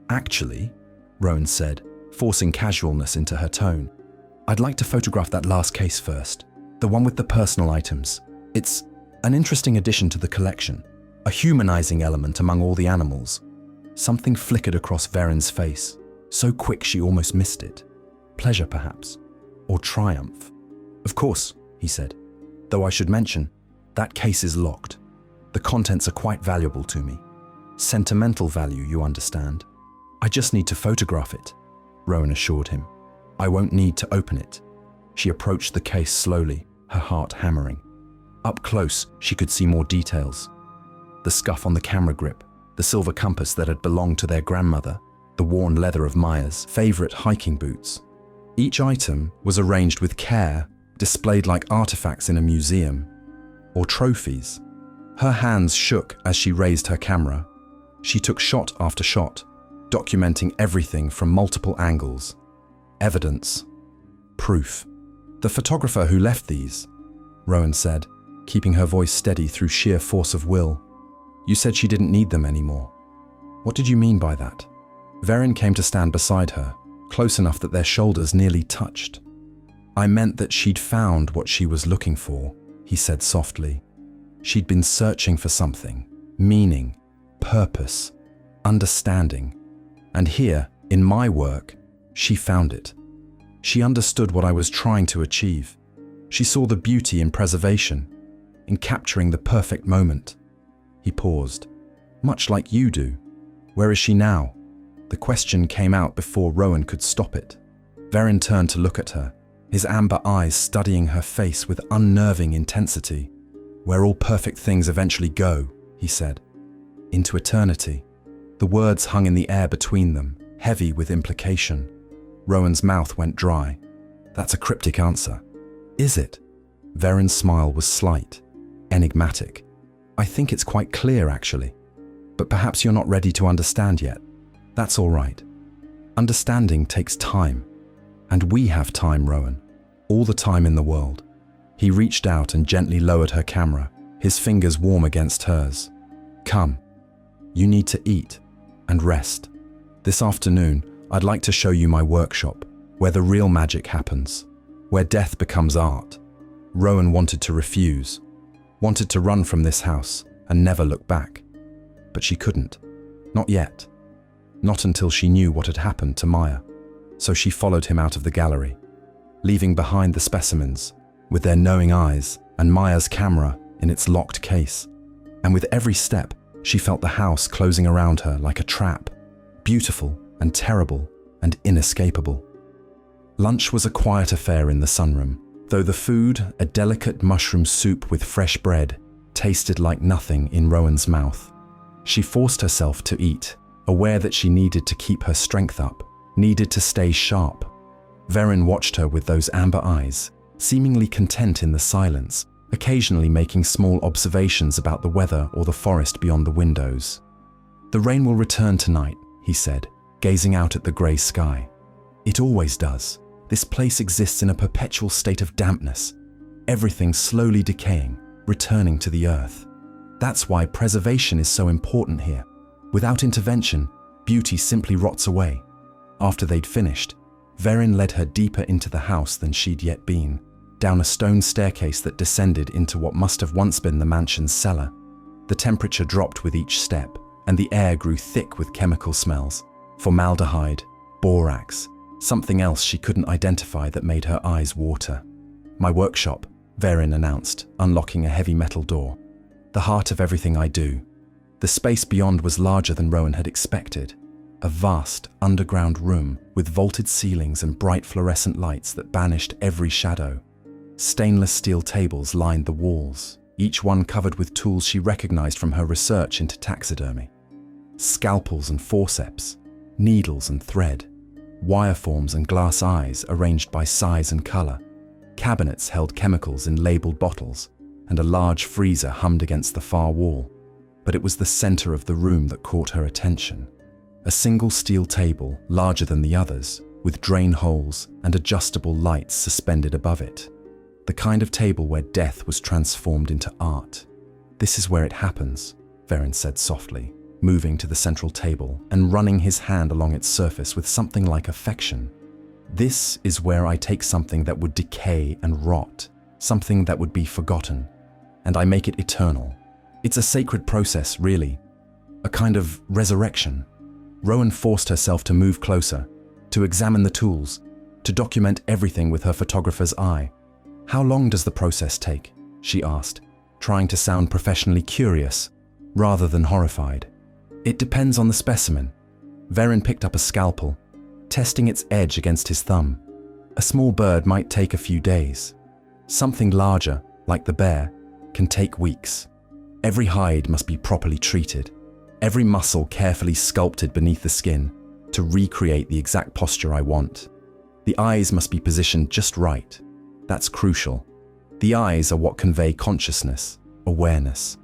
"Actually," Rowan said, forcing casualness into her tone, "I'd like to photograph that last case first, the one with the personal items. It's an interesting addition to the collection, a humanizing element among all the animals." Something flickered across Verin's face, so quick she almost missed it. Pleasure, perhaps, or triumph. "Of course," he said, "though I should mention, that case is locked. The contents are quite valuable to me. Sentimental value, you understand. I just need to photograph it," Rowan assured him. "I won't need to open it." She approached the case slowly, her heart hammering. Up close, she could see more details. The scuff on the camera grip, the silver compass that had belonged to their grandmother, the worn leather of Maya's favorite hiking boots. Each item was arranged with care, displayed like artifacts in a museum, or trophies. Her hands shook as she raised her camera. She took shot after shot, documenting everything from multiple angles. Evidence. Proof. "The photographer who left these," Rowan said, keeping her voice steady through sheer force of will. "You said she didn't need them anymore. What did you mean by that?" Verin came to stand beside her, close enough that their shoulders nearly touched. "I meant that she'd found what she was looking for," he said softly. "She'd been searching for something, meaning, purpose, understanding. And here, in my work, she found it. She understood what I was trying to achieve. She saw the beauty in preservation, in capturing the perfect moment." He paused. "Much like you do. Where is she now?" The question came out before Rowan could stop it. Verin turned to look at her, his amber eyes studying her face with unnerving intensity. "Where all perfect things eventually go," he said. "Into eternity." The words hung in the air between them, heavy with implication. Rowan's mouth went dry. "That's a cryptic answer." "Is it?" Verin's smile was slight, enigmatic. I think it's quite clear, actually. But perhaps you're not ready to understand yet. That's all right. Understanding takes time. And we have time, Rowan. All the time in the world. He reached out and gently lowered her camera, his fingers warm against hers. Come. You need to eat and rest. This afternoon, I'd like to show you my workshop, where the real magic happens, where death becomes art. Rowan wanted to refuse, wanted to run from this house and never look back. But she couldn't. Not yet. Not until she knew what had happened to Maya. So she followed him out of the gallery, leaving behind the specimens, with their knowing eyes and Maya's camera in its locked case. And with every step, she felt the house closing around her like a trap, beautiful and terrible and inescapable. Lunch was a quiet affair in the sunroom, though the food, a delicate mushroom soup with fresh bread, tasted like nothing in Rowan's mouth. She forced herself to eat, aware that she needed to keep her strength up, needed to stay sharp. Verin watched her with those amber eyes, seemingly content in the silence, occasionally making small observations about the weather or the forest beyond the windows. "The rain will return tonight," he said, gazing out at the grey sky. "It always does. This place exists in a perpetual state of dampness, everything slowly decaying, returning to the earth. That's why preservation is so important here. Without intervention, beauty simply rots away." After they'd finished, Verin led her deeper into the house than she'd yet been, down a stone staircase that descended into what must have once been the mansion's cellar. The temperature dropped with each step, and the air grew thick with chemical smells. Formaldehyde, borax, something else she couldn't identify that made her eyes water. "My workshop," Verin announced, unlocking a heavy metal door. "The heart of everything I do." The space beyond was larger than Rowan had expected. A vast, underground room with vaulted ceilings and bright fluorescent lights that banished every shadow. Stainless steel tables lined the walls, each one covered with tools she recognized from her research into taxidermy. Scalpels and forceps, needles and thread, wire forms and glass eyes arranged by size and color. Cabinets held chemicals in labeled bottles, and a large freezer hummed against the far wall. But it was the center of the room that caught her attention. A single steel table, larger than the others, with drain holes and adjustable lights suspended above it. The kind of table where death was transformed into art. "This is where it happens," Verin said softly, moving to the central table and running his hand along its surface with something like affection. "This is where I take something that would decay and rot, something that would be forgotten, and I make it eternal. It's a sacred process, really. A kind of resurrection." Rowan forced herself to move closer, to examine the tools, to document everything with her photographer's eye. "How long does the process take?" she asked, trying to sound professionally curious, rather than horrified. "It depends on the specimen." Verin picked up a scalpel, testing its edge against his thumb. "A small bird might take a few days. Something larger, like the bear, can take weeks. Every hide must be properly treated, every muscle carefully sculpted beneath the skin to recreate the exact posture I want. The eyes must be positioned just right. That's crucial. The eyes are what convey consciousness, awareness.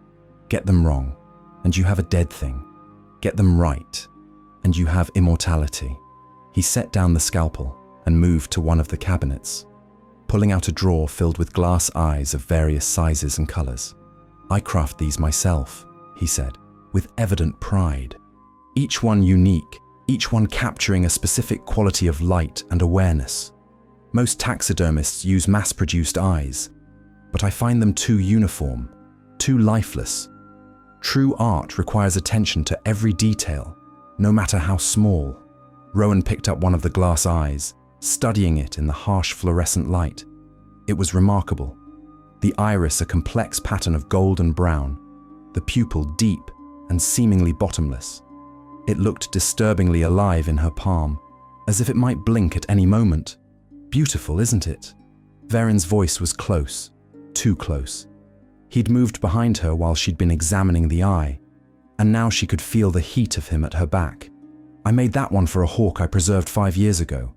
Get them wrong, and you have a dead thing. Get them right, and you have immortality." He set down the scalpel and moved to one of the cabinets, pulling out a drawer filled with glass eyes of various sizes and colors. "I craft these myself," he said, with evident pride. "Each one unique, each one capturing a specific quality of light and awareness. Most taxidermists use mass-produced eyes, but I find them too uniform, too lifeless. True art requires attention to every detail, no matter how small." Rowan picked up one of the glass eyes, studying it in the harsh fluorescent light. It was remarkable. The iris a complex pattern of gold and brown, the pupil deep and seemingly bottomless. It looked disturbingly alive in her palm, as if it might blink at any moment. "Beautiful, isn't it?" Verin's voice was close, too close. He'd moved behind her while she'd been examining the eye, and now she could feel the heat of him at her back. "I made that one for a hawk I preserved 5 years ago.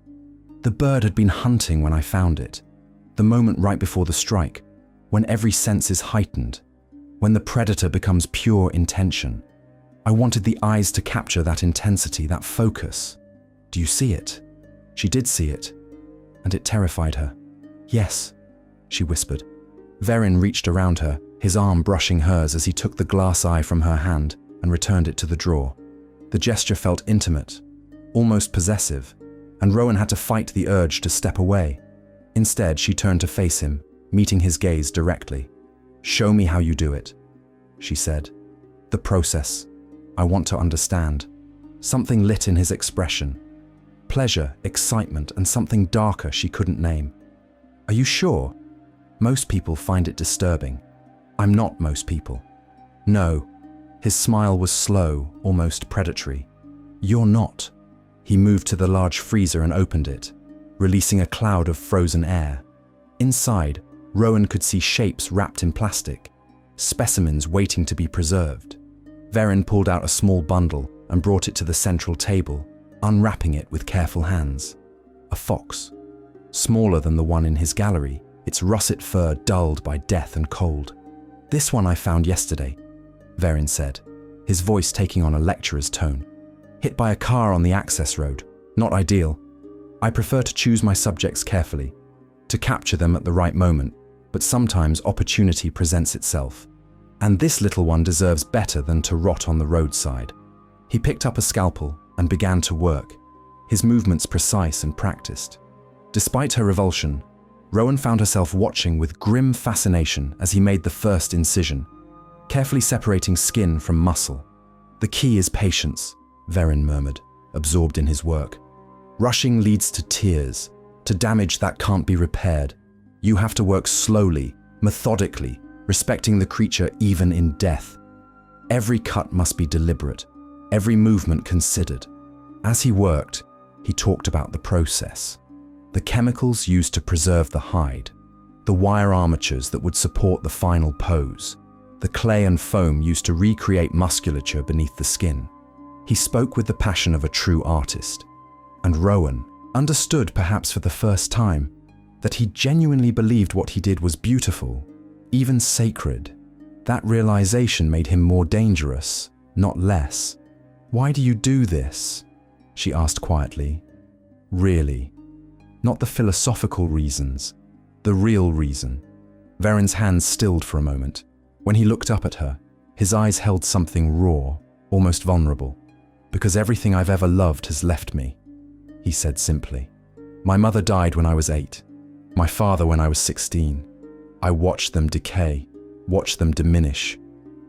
The bird had been hunting when I found it. The moment right before the strike, when every sense is heightened, when the predator becomes pure intention. I wanted the eyes to capture that intensity, that focus. Do you see it? She did see it, and it terrified her. Yes, she whispered. Verin reached around her, his arm brushing hers as he took the glass eye from her hand and returned it to the drawer. The gesture felt intimate, almost possessive, and Rowan had to fight the urge to step away. Instead, she turned to face him, meeting his gaze directly. "Show me how you do it," she said. "The process. I want to understand." Something lit in his expression. Pleasure, excitement, and something darker she couldn't name. "Are you sure? Most people find it disturbing. I'm not most people." "No." His smile was slow, almost predatory. "You're not." He moved to the large freezer and opened it, releasing a cloud of frozen air. Inside, Rowan could see shapes wrapped in plastic, specimens waiting to be preserved. Verin pulled out a small bundle and brought it to the central table, unwrapping it with careful hands. A fox. Smaller than the one in his gallery, its russet fur dulled by death and cold. "This one I found yesterday," Verin said, his voice taking on a lecturer's tone. "Hit by a car on the access road. Not ideal. I prefer to choose my subjects carefully, to capture them at the right moment, but sometimes opportunity presents itself. And this little one deserves better than to rot on the roadside." He picked up a scalpel and began to work, his movements precise and practiced. Despite her revulsion, Rowan found herself watching with grim fascination as he made the first incision, carefully separating skin from muscle. "The key is patience," Verin murmured, absorbed in his work. "Rushing leads to tears, to damage that can't be repaired. You have to work slowly, methodically, respecting the creature even in death. Every cut must be deliberate, every movement considered." As he worked, he talked about the process. The chemicals used to preserve the hide, the wire armatures that would support the final pose, the clay and foam used to recreate musculature beneath the skin. He spoke with the passion of a true artist. And Rowan understood, perhaps for the first time, that he genuinely believed what he did was beautiful, even sacred. That realization made him more dangerous, not less. "Why do you do this?" she asked quietly. "Really? Not the philosophical reasons, the real reason." Verin's hands stilled for a moment. When he looked up at her, his eyes held something raw, almost vulnerable. "Because everything I've ever loved has left me," he said simply. "My mother died when I was 8, my father when I was 16. I watched them decay, watched them diminish,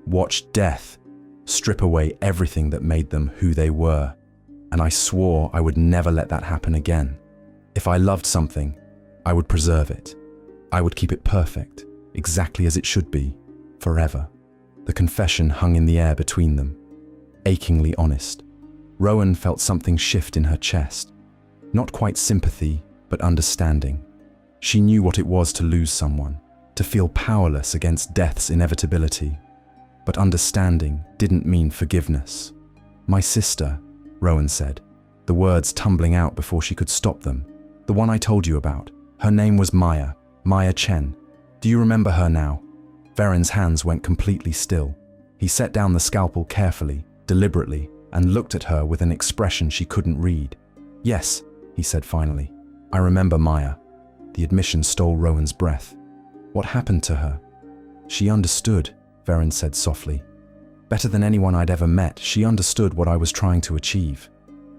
watched death strip away everything that made them who they were, and I swore I would never let that happen again. If I loved something, I would preserve it. I would keep it perfect, exactly as it should be, forever." The confession hung in the air between them, achingly honest. Rowan felt something shift in her chest. Not quite sympathy, but understanding. She knew what it was to lose someone, to feel powerless against death's inevitability. But understanding didn't mean forgiveness. "My sister," Rowan said, the words tumbling out before she could stop them. "The one I told you about. Her name was Maya Chen. Do you remember her now?" Verin's hands went completely still. He set down the scalpel carefully, deliberately, and looked at her with an expression she couldn't read. "Yes," he said finally. "I remember Maya." The admission stole Rowan's breath. "What happened to her?" "She understood," Verin said softly. "Better than anyone I'd ever met, she understood what I was trying to achieve.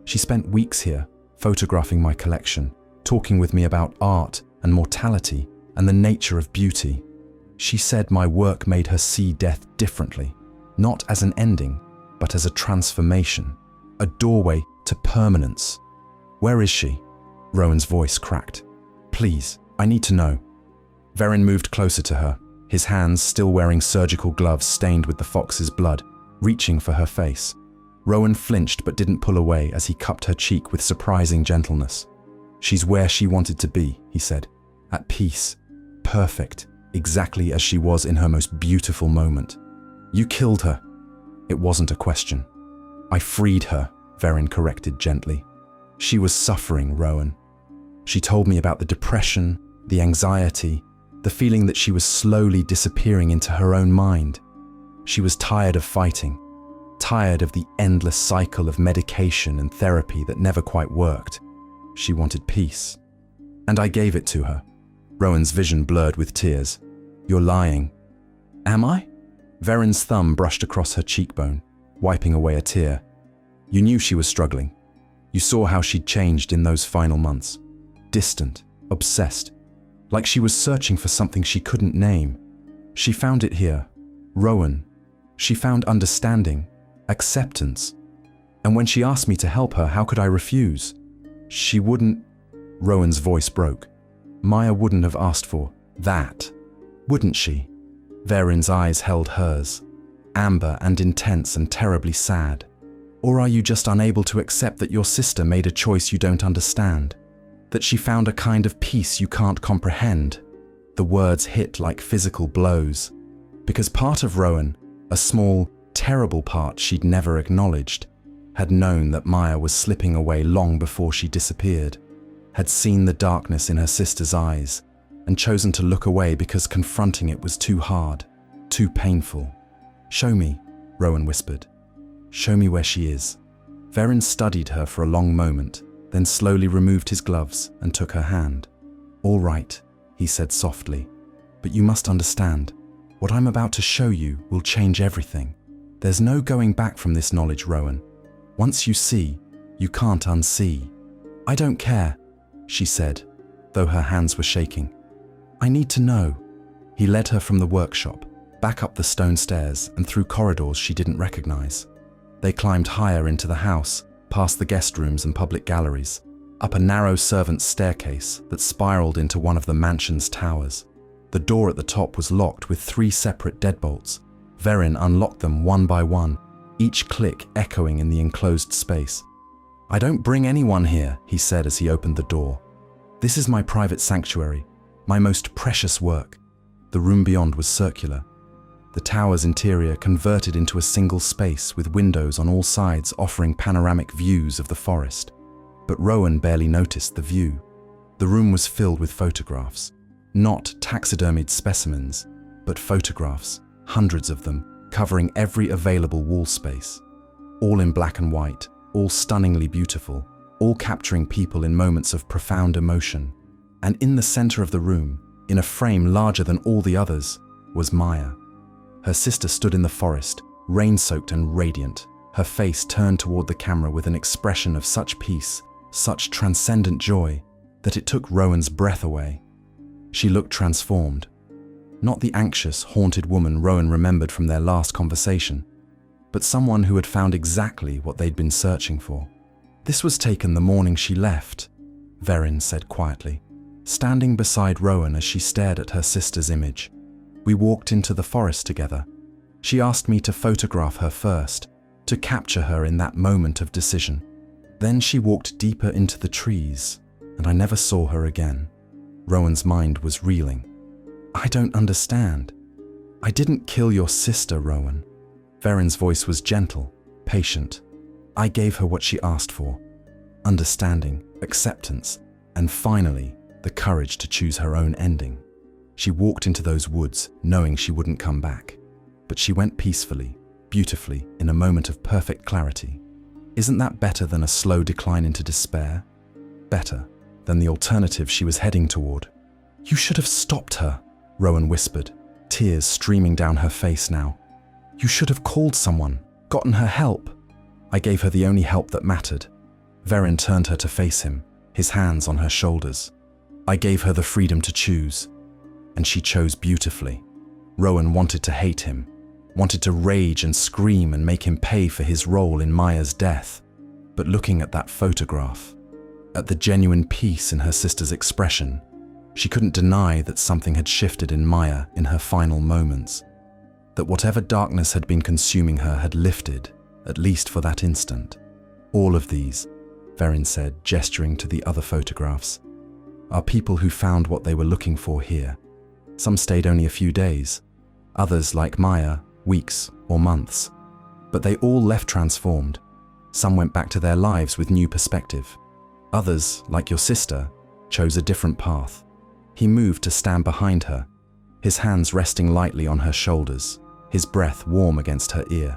She spent weeks here, photographing my collection, talking with me about art and mortality and the nature of beauty. She said my work made her see death differently, not as an ending, but as a transformation, a doorway to permanence." "Where is she?" Rowan's voice cracked. "Please, I need to know." Verin moved closer to her, his hands, still wearing surgical gloves stained with the fox's blood, reaching for her face. Rowan flinched but didn't pull away as he cupped her cheek with surprising gentleness. "She's where she wanted to be," he said. "At peace. Perfect. Exactly as she was in her most beautiful moment. You killed her." It wasn't a question. "I freed her," Verin corrected gently. "She was suffering, Rowan. She told me about the depression, the anxiety, the feeling that she was slowly disappearing into her own mind. She was tired of fighting, tired of the endless cycle of medication and therapy that never quite worked. She wanted peace. And I gave it to her. Rowan's vision blurred with tears. "You're lying." "Am I?" Verin's thumb brushed across her cheekbone, wiping away a tear. "You knew she was struggling. You saw how she'd changed in those final months. Distant, obsessed, like she was searching for something she couldn't name. She found it here, Rowan. She found understanding, acceptance. And when she asked me to help her, how could I refuse? She wouldn't..." Rowan's voice broke. "Maya wouldn't have asked for that, wouldn't she?" Verin's eyes held hers, amber and intense and terribly sad. "Or are you just unable to accept that your sister made a choice you don't understand? That she found a kind of peace you can't comprehend?" The words hit like physical blows, because part of Rowan, a small, terrible part she'd never acknowledged, had known that Maya was slipping away long before she disappeared, had seen the darkness in her sister's eyes, and chosen to look away because confronting it was too hard, too painful. "Show me," Rowan whispered. "Show me where she is." Verin studied her for a long moment, then slowly removed his gloves and took her hand. "All right," he said softly, "but you must understand. What I'm about to show you will change everything. There's no going back from this knowledge, Rowan. Once you see, you can't unsee." "I don't care," she said, though her hands were shaking. "I need to know." He led her from the workshop, back up the stone stairs and through corridors she didn't recognize. They climbed higher into the house, past the guest rooms and public galleries, up a narrow servant's staircase that spiraled into one of the mansion's towers. The door at the top was locked with 3 separate deadbolts. Verin unlocked them one by one, each click echoing in the enclosed space. "I don't bring anyone here," he said as he opened the door. "This is my private sanctuary, my most precious work." The room beyond was circular, the tower's interior converted into a single space with windows on all sides offering panoramic views of the forest. But Rowan barely noticed the view. The room was filled with photographs, not taxidermied specimens, but photographs, hundreds of them, covering every available wall space. All in black and white, all stunningly beautiful, all capturing people in moments of profound emotion. And in the center of the room, in a frame larger than all the others, was Maya. Her sister stood in the forest, rain-soaked and radiant, her face turned toward the camera with an expression of such peace, such transcendent joy, that it took Rowan's breath away. She looked transformed. Not the anxious, haunted woman Rowan remembered from their last conversation, but someone who had found exactly what they'd been searching for. "This was taken the morning she left," Verin said quietly, standing beside Rowan as she stared at her sister's image. "We walked into the forest together. She asked me to photograph her first, to capture her in that moment of decision. Then she walked deeper into the trees, and I never saw her again." Rowan's mind was reeling. "I don't understand. I didn't kill your sister, Rowan." Verin's voice was gentle, patient. "I gave her what she asked for. Understanding, acceptance, and finally, the courage to choose her own ending. She walked into those woods knowing she wouldn't come back. But she went peacefully, beautifully, in a moment of perfect clarity. Isn't that better than a slow decline into despair? Better than the alternative she was heading toward?" "You should have stopped her," Rowan whispered, tears streaming down her face now. "You should have called someone, gotten her help." "I gave her the only help that mattered." Verin turned her to face him, his hands on her shoulders. "I gave her the freedom to choose, and she chose beautifully." Rowan wanted to hate him, wanted to rage and scream and make him pay for his role in Maya's death. But looking at that photograph, at the genuine peace in her sister's expression, she couldn't deny that something had shifted in Maya in her final moments. That whatever darkness had been consuming her had lifted, at least for that instant. "All of these," Verin said, gesturing to the other photographs, "are people who found what they were looking for here. Some stayed only a few days, others, like Maya, weeks or months. But they all left transformed. Some went back to their lives with new perspective. Others, like your sister, chose a different path." He moved to stand behind her, his hands resting lightly on her shoulders, his breath warm against her ear.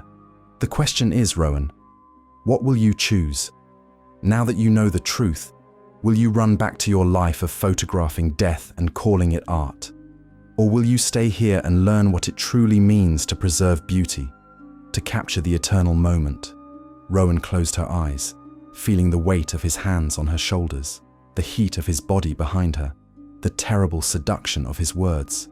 "The question is, Rowan, what will you choose? Now that you know the truth, will you run back to your life of photographing death and calling it art? Or will you stay here and learn what it truly means to preserve beauty, to capture the eternal moment?" Rowan closed her eyes, feeling the weight of his hands on her shoulders, the heat of his body behind her, the terrible seduction of his words.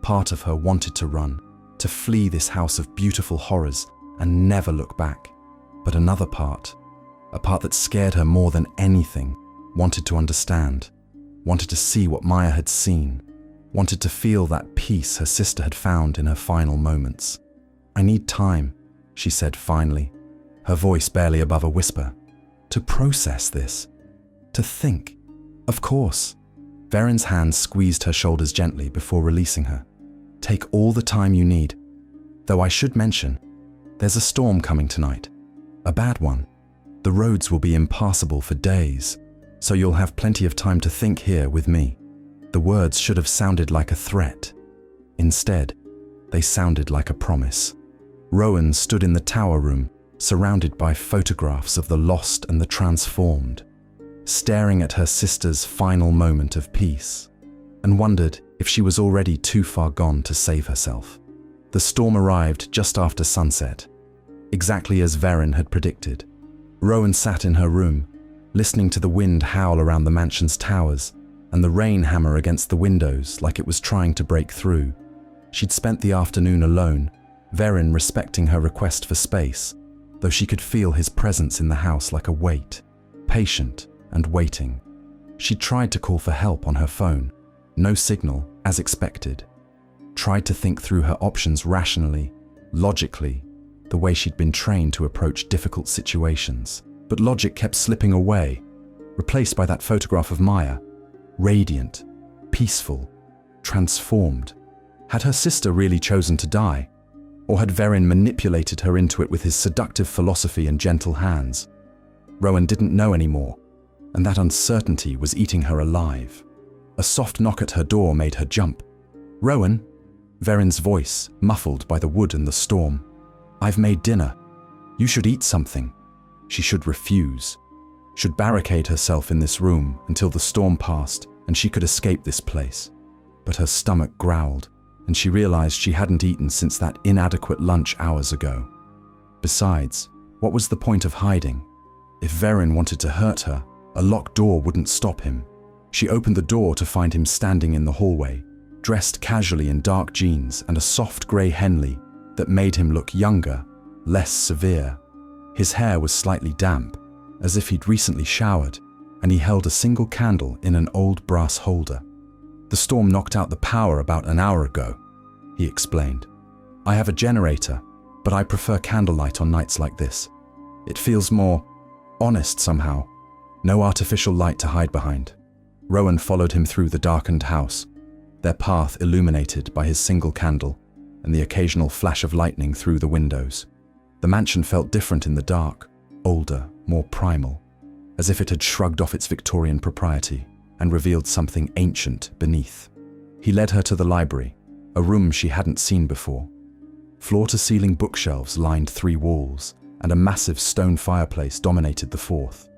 Part of her wanted to run, to flee this house of beautiful horrors and never look back. But another part, a part that scared her more than anything, wanted to understand, wanted to see what Maya had seen, wanted to feel that peace her sister had found in her final moments. "I need time," she said finally, her voice barely above a whisper, "to process this, to think." "Of course." Verin's hand squeezed her shoulders gently before releasing her. "Take all the time you need. Though I should mention, there's a storm coming tonight. A bad one. The roads will be impassable for days, so you'll have plenty of time to think here with me." The words should have sounded like a threat. Instead, they sounded like a promise. Rowan stood in the tower room, surrounded by photographs of the lost and the transformed, staring at her sister's final moment of peace, and wondered if she was already too far gone to save herself. The storm arrived just after sunset, exactly as Verin had predicted. Rowan sat in her room, listening to the wind howl around the mansion's towers and the rain hammer against the windows like it was trying to break through. She'd spent the afternoon alone, Verin respecting her request for space, though she could feel his presence in the house like a weight, patient and waiting. She tried to call for help on her phone, no signal, as expected. Tried to think through her options rationally, logically, the way she'd been trained to approach difficult situations. But logic kept slipping away, replaced by that photograph of Maya, radiant, peaceful, transformed. Had her sister really chosen to die? Or had Verin manipulated her into it with his seductive philosophy and gentle hands? Rowan didn't know anymore, and that uncertainty was eating her alive. A soft knock at her door made her jump. "Rowan?" Verin's voice, muffled by the wood and the storm. "I've made dinner. You should eat something." She should refuse, should barricade herself in this room until the storm passed and she could escape this place. But her stomach growled, and she realized she hadn't eaten since that inadequate lunch hours ago. Besides, what was the point of hiding? If Verin wanted to hurt her, a locked door wouldn't stop him. She opened the door to find him standing in the hallway, dressed casually in dark jeans and a soft grey Henley that made him look younger, less severe. His hair was slightly damp, as if he'd recently showered, and he held a single candle in an old brass holder. "The storm knocked out the power about an hour ago," he explained. "I have a generator, but I prefer candlelight on nights like this. It feels more honest somehow. No artificial light to hide behind." Rowan followed him through the darkened house, their path illuminated by his single candle and the occasional flash of lightning through the windows. The mansion felt different in the dark, older, more primal, as if it had shrugged off its Victorian propriety and revealed something ancient beneath. He led her to the library, a room she hadn't seen before. Floor-to-ceiling bookshelves lined 3 walls, and a massive stone fireplace dominated the 4th.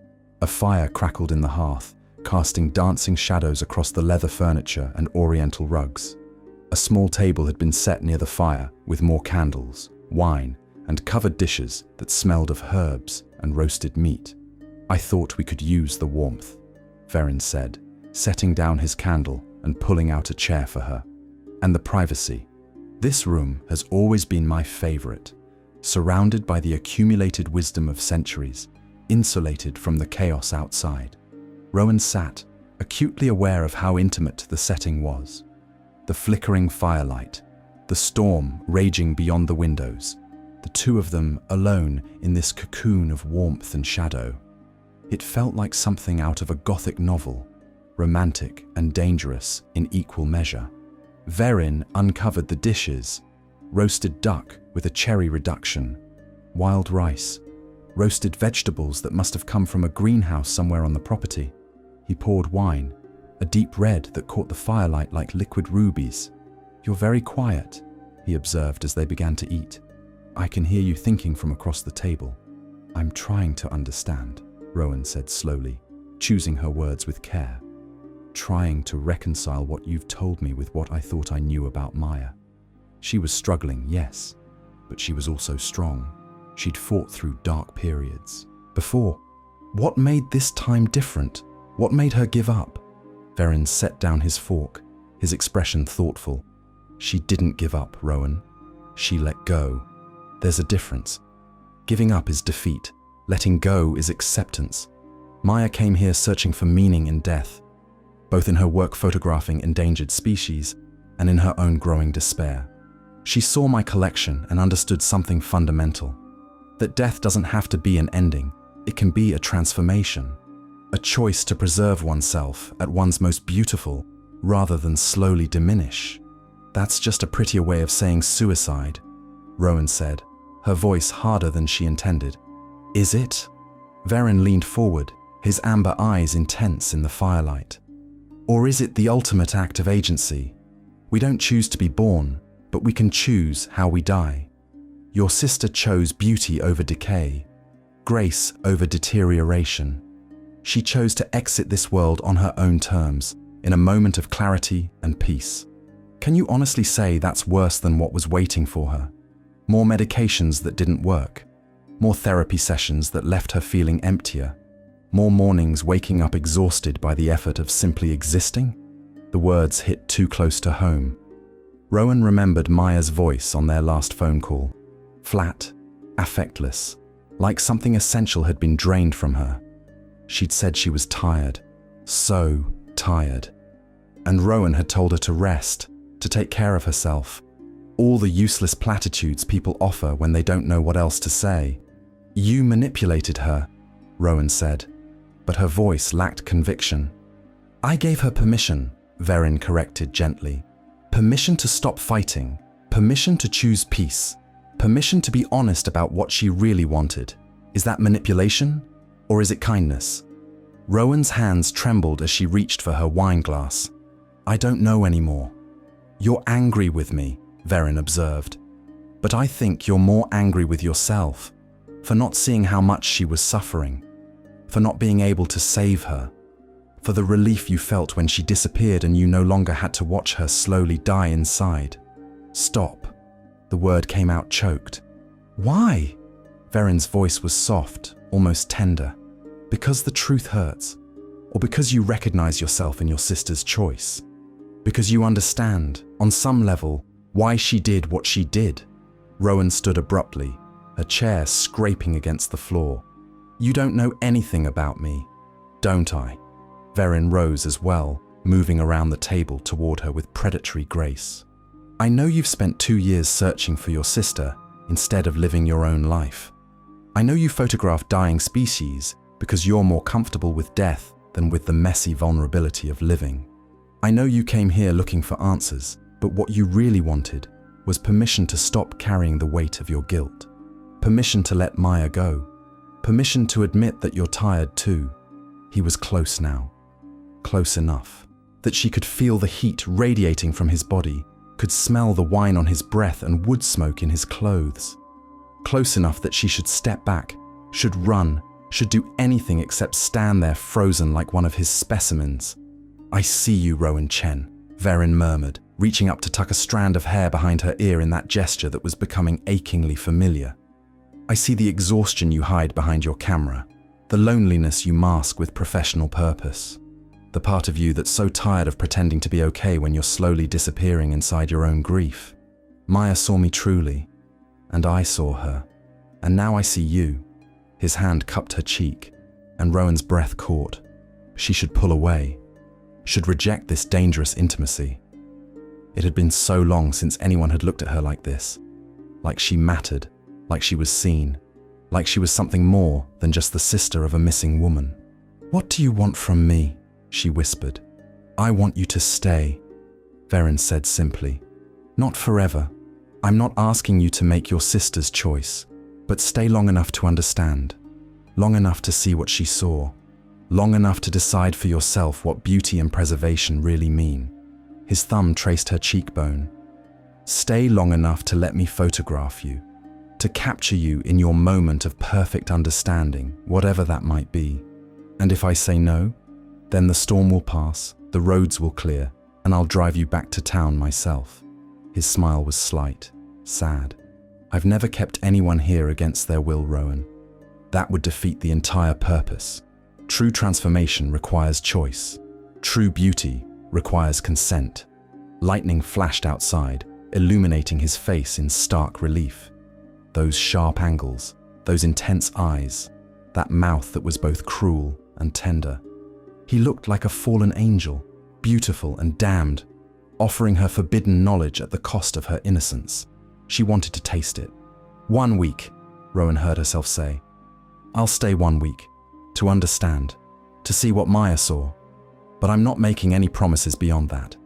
A fire crackled in the hearth, casting dancing shadows across the leather furniture and oriental rugs. A small table had been set near the fire with more candles, wine, and covered dishes that smelled of herbs and roasted meat. "I thought we could use the warmth," Verin said, setting down his candle and pulling out a chair for her. "And the privacy. This room has always been my favorite, surrounded by the accumulated wisdom of centuries, insulated from the chaos outside." Rowan sat, acutely aware of how intimate the setting was. The flickering firelight, the storm raging beyond the windows, the two of them alone in this cocoon of warmth and shadow. It felt like something out of a Gothic novel, romantic and dangerous in equal measure. Verin uncovered the dishes: roasted duck with a cherry reduction, wild rice, roasted vegetables that must have come from a greenhouse somewhere on the property. He poured wine, a deep red that caught the firelight like liquid rubies. "You're very quiet," he observed as they began to eat. "I can hear you thinking from across the table." "I'm trying to understand," Rowan said slowly, choosing her words with care. "Trying to reconcile what you've told me with what I thought I knew about Maya." She was struggling, yes, but she was also strong. She'd fought through dark periods before. What made this time different? What made her give up? Verin set down his fork, his expression thoughtful. "She didn't give up, Rowan. She let go. There's a difference. Giving up is defeat. Letting go is acceptance. Maya came here searching for meaning in death, both in her work photographing endangered species and in her own growing despair. She saw my collection and understood something fundamental, that death doesn't have to be an ending. It can be a transformation, a choice to preserve oneself at one's most beautiful rather than slowly diminish. That's just a prettier way of saying suicide," Rowan said, her voice harder than she intended. "Is it?" Verin leaned forward, his amber eyes intense in the firelight. "Or is it the ultimate act of agency? We don't choose to be born, but we can choose how we die. Your sister chose beauty over decay, grace over deterioration. She chose to exit this world on her own terms, in a moment of clarity and peace. Can you honestly say that's worse than what was waiting for her? More medications that didn't work, more therapy sessions that left her feeling emptier, more mornings waking up exhausted by the effort of simply existing?" The words hit too close to home. Rowan remembered Maya's voice on their last phone call. Flat, affectless, like something essential had been drained from her. She'd said she was tired, so tired. And Rowan had told her to rest, to take care of herself. All the useless platitudes people offer when they don't know what else to say. "You manipulated her," Rowan said, but her voice lacked conviction. "I gave her permission," Verin corrected gently. "Permission to stop fighting, permission to choose peace, permission to be honest about what she really wanted. Is that manipulation, or is it kindness?" Rowan's hands trembled as she reached for her wine glass. "I don't know anymore." "You're angry with me," Verin observed. "But I think you're more angry with yourself, for not seeing how much she was suffering, for not being able to save her, for the relief you felt when she disappeared and you no longer had to watch her slowly die inside." "Stop." The word came out choked. "Why?" Verin's voice was soft, almost tender. "Because the truth hurts, or because you recognize yourself in your sister's choice. Because you understand, on some level, why she did what she did." Rowan stood abruptly, her chair scraping against the floor. "You don't know anything about me, don't I?" Verin rose as well, moving around the table toward her with predatory grace. "I know you've spent 2 years searching for your sister instead of living your own life. I know you photograph dying species because you're more comfortable with death than with the messy vulnerability of living. I know you came here looking for answers, but what you really wanted was permission to stop carrying the weight of your guilt. Permission to let Maya go. Permission to admit that you're tired too." He was close now. Close enough that she could feel the heat radiating from his body, could smell the wine on his breath and wood smoke in his clothes. Close enough that she should step back, should run, should do anything except stand there frozen like one of his specimens. "I see you, Rowan Chen," Verin murmured, reaching up to tuck a strand of hair behind her ear in that gesture that was becoming achingly familiar. "I see the exhaustion you hide behind your camera, the loneliness you mask with professional purpose, the part of you that's so tired of pretending to be okay when you're slowly disappearing inside your own grief. Maya saw me truly, and I saw her, and now I see you." His hand cupped her cheek, and Rowan's breath caught. She should pull away, should reject this dangerous intimacy. It had been so long since anyone had looked at her like this, like she mattered, like she was seen, like she was something more than just the sister of a missing woman. "What do you want from me?" she whispered. "I want you to stay," Verin said simply. "Not forever. I'm not asking you to make your sister's choice, but stay long enough to understand, long enough to see what she saw, long enough to decide for yourself what beauty and preservation really mean." His thumb traced her cheekbone, Stay long enough to let me photograph you, to capture you in your moment of perfect understanding, whatever that might be. And if I say no, then the storm will pass, the roads will clear, and I'll drive you back to town myself." His smile was slight, sad. "I've never kept anyone here against their will, Rowan. That would defeat the entire purpose. True transformation requires choice. True beauty requires consent." Lightning flashed outside, illuminating his face in stark relief. Those sharp angles, those intense eyes, that mouth that was both cruel and tender. He looked like a fallen angel, beautiful and damned, offering her forbidden knowledge at the cost of her innocence. She wanted to taste it. "1 week," Rowan heard herself say. "I'll stay 1 week, to understand, to see what Maya saw. But I'm not making any promises beyond that."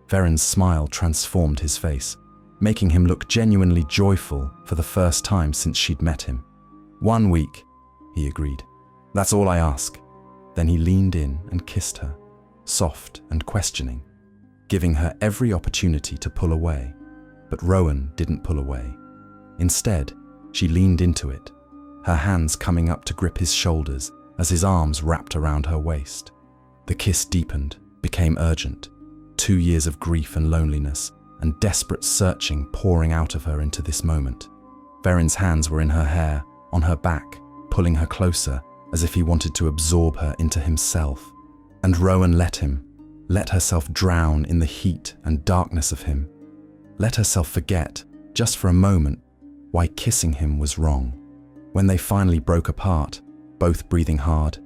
Verin's smile transformed his face, making him look genuinely joyful for the first time since she'd met him. "1 week," he agreed. "That's all I ask." Then he leaned in and kissed her, soft and questioning, giving her every opportunity to pull away. But Rowan didn't pull away. Instead, she leaned into it, her hands coming up to grip his shoulders as his arms wrapped around her waist. The kiss deepened, became urgent. 2 years of grief and loneliness and desperate searching pouring out of her into this moment. Verin's hands were in her hair, on her back, pulling her closer, as if he wanted to absorb her into himself. And Rowan let herself drown in the heat and darkness of him. Let herself forget, just for a moment, why kissing him was wrong. When they finally broke apart, both breathing hard,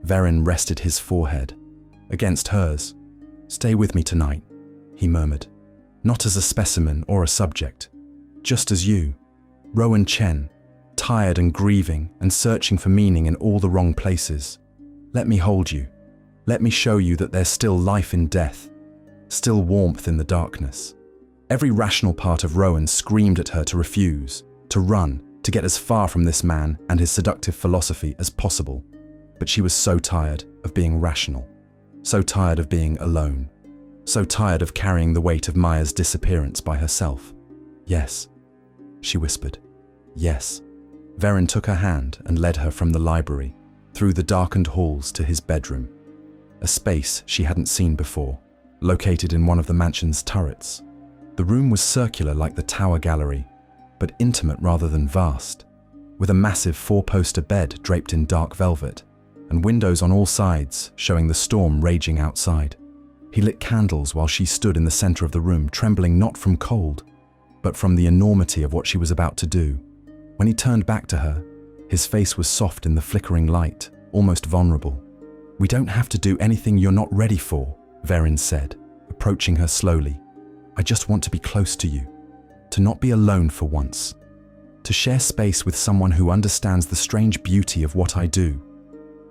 Verin rested his forehead against hers. "Stay with me tonight," he murmured. "Not as a specimen or a subject, just as you, Rowan Chen, tired and grieving and searching for meaning in all the wrong places. Let me hold you. Let me show you that there's still life in death, still warmth in the darkness." Every rational part of Rowan screamed at her to refuse, to run, to get as far from this man and his seductive philosophy as possible. But she was so tired of being rational, so tired of being alone, so tired of carrying the weight of Maya's disappearance by herself. "Yes," she whispered. "Yes." Verin took her hand and led her from the library, through the darkened halls to his bedroom, a space she hadn't seen before, located in one of the mansion's turrets. The room was circular like the tower gallery, but intimate rather than vast, with a massive 4-poster bed draped in dark velvet, and windows on all sides showing the storm raging outside. He lit candles while she stood in the center of the room, trembling not from cold, but from the enormity of what she was about to do. When he turned back to her, his face was soft in the flickering light, almost vulnerable. "We don't have to do anything you're not ready for," Verin said, approaching her slowly. "I just want to be close to you, to not be alone for once, to share space with someone who understands the strange beauty of what I do,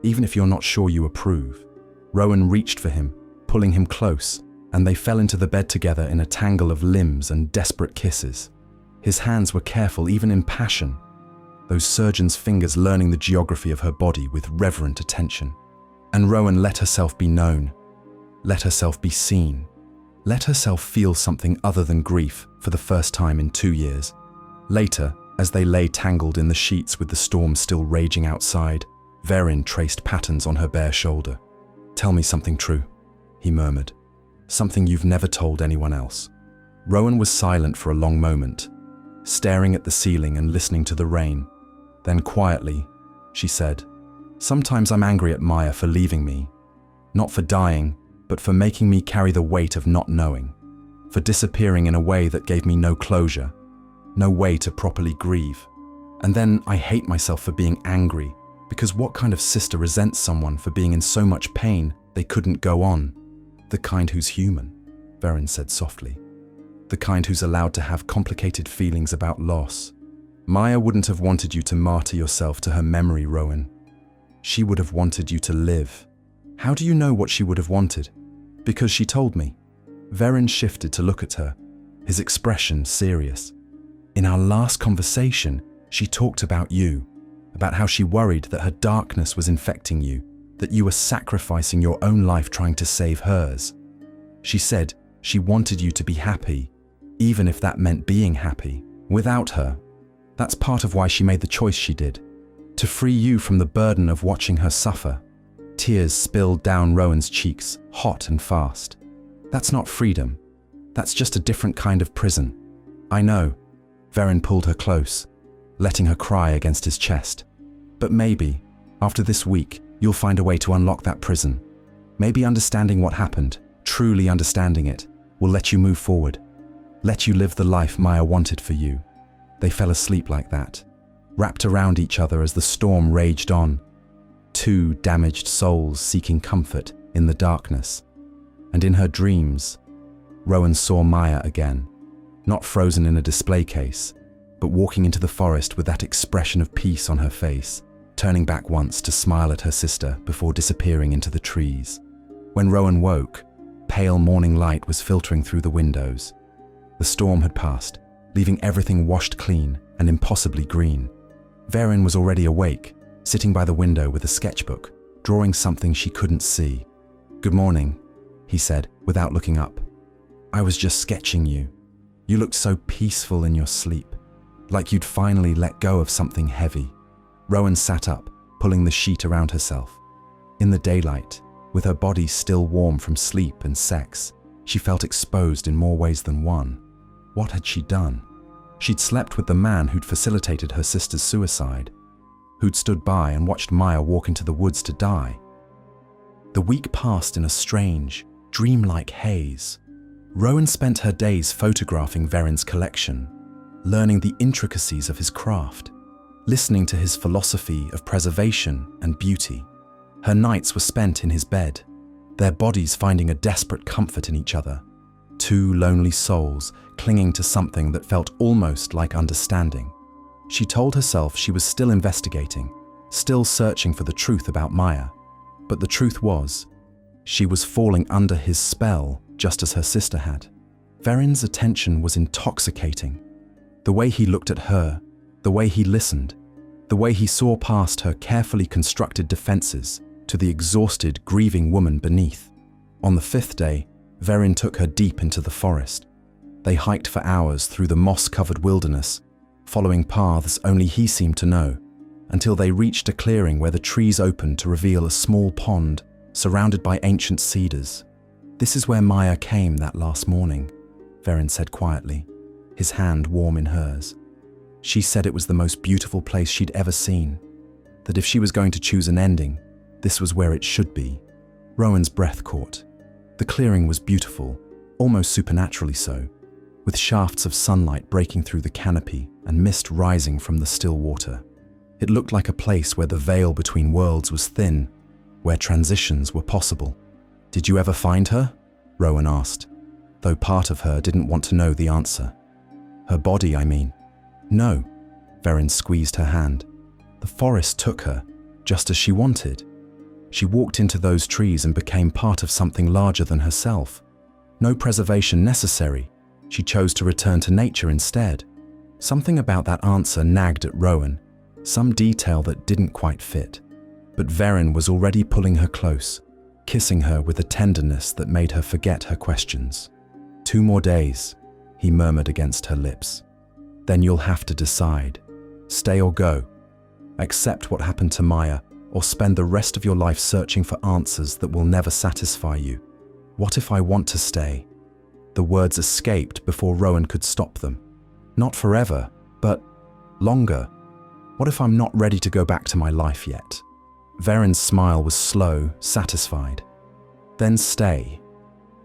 even if you're not sure you approve." Rowan reached for him, pulling him close, and they fell into the bed together in a tangle of limbs and desperate kisses. His hands were careful even in passion, those surgeon's fingers learning the geography of her body with reverent attention. And Rowan let herself be known, let herself be seen, let herself feel something other than grief for the first time in 2 years. Later, as they lay tangled in the sheets with the storm still raging outside, Verin traced patterns on her bare shoulder. "Tell me something true," he murmured. "Something you've never told anyone else." Rowan was silent for a long moment, staring at the ceiling and listening to the rain. Then quietly, she said, "Sometimes I'm angry at Maya for leaving me, not for dying, but for making me carry the weight of not knowing, for disappearing in a way that gave me no closure, no way to properly grieve. And then I hate myself for being angry, because what kind of sister resents someone for being in so much pain they couldn't go on? The kind who's human," Verin said softly. "The kind who's allowed to have complicated feelings about loss. Maya wouldn't have wanted you to martyr yourself to her memory, Rowan. She would have wanted you to live." "How do you know what she would have wanted?" "Because she told me." Verin shifted to look at her, his expression serious. "In our last conversation, she talked about you, about how she worried that her darkness was infecting you, that you were sacrificing your own life trying to save hers. She said she wanted you to be happy, even if that meant being happy without her. That's part of why she made the choice she did, to free you from the burden of watching her suffer. Tears spilled down Rowan's cheeks, hot and fast. That's not freedom. That's just a different kind of prison. I know. Verin pulled her close, letting her cry against his chest. But maybe, after this week, you'll find a way to unlock that prison. Maybe understanding what happened, truly understanding it, will let you move forward. Let you live the life Maya wanted for you. They fell asleep like that, wrapped around each other as the storm raged on. Two damaged souls seeking comfort in the darkness. And in her dreams, Rowan saw Maya again, not frozen in a display case, but walking into the forest with that expression of peace on her face, turning back once to smile at her sister before disappearing into the trees. When Rowan woke, pale morning light was filtering through the windows. The storm had passed, leaving everything washed clean and impossibly green. Verin was already awake, sitting by the window with a sketchbook, drawing something she couldn't see. "Good morning," he said, without looking up. "I was just sketching you. You looked so peaceful in your sleep, like you'd finally let go of something heavy." Rowan sat up, pulling the sheet around herself. In the daylight, with her body still warm from sleep and sex, she felt exposed in more ways than one. What had she done? She'd slept with the man who'd facilitated her sister's suicide, who'd stood by and watched Maya walk into the woods to die. The week passed in a strange, dreamlike haze. Rowan spent her days photographing Verin's collection, learning the intricacies of his craft, listening to his philosophy of preservation and beauty. Her nights were spent in his bed, their bodies finding a desperate comfort in each other. Two lonely souls clinging to something that felt almost like understanding. She told herself she was still investigating, still searching for the truth about Maya. But the truth was, she was falling under his spell just as her sister had. Verin's attention was intoxicating. The way he looked at her, the way he listened, the way he saw past her carefully constructed defenses to the exhausted, grieving woman beneath. On the fifth day, Verin took her deep into the forest. They hiked for hours through the moss-covered wilderness, following paths only he seemed to know, until they reached a clearing where the trees opened to reveal a small pond surrounded by ancient cedars. "This is where Maya came that last morning," Verin said quietly, his hand warm in hers. She said it was the most beautiful place she'd ever seen, that if she was going to choose an ending, this was where it should be. Rowan's breath caught. The clearing was beautiful, almost supernaturally so, with shafts of sunlight breaking through the canopy and mist rising from the still water. It looked like a place where the veil between worlds was thin, where transitions were possible. "Did you ever find her?" Rowan asked, though part of her didn't want to know the answer. "Her body, I mean." "No." Verin squeezed her hand. "The forest took her, just as she wanted. She walked into those trees and became part of something larger than herself. No preservation necessary. She chose to return to nature instead." Something about that answer nagged at Rowan, some detail that didn't quite fit. But Verin was already pulling her close, kissing her with a tenderness that made her forget her questions. "2 more days," he murmured against her lips. "Then you'll have to decide. Stay or go. Accept what happened to Maya, or spend the rest of your life searching for answers that will never satisfy you." "What if I want to stay?" The words escaped before Rowan could stop them. "Not forever, but longer. What if I'm not ready to go back to my life yet?" Verin's smile was slow, satisfied. "Then stay.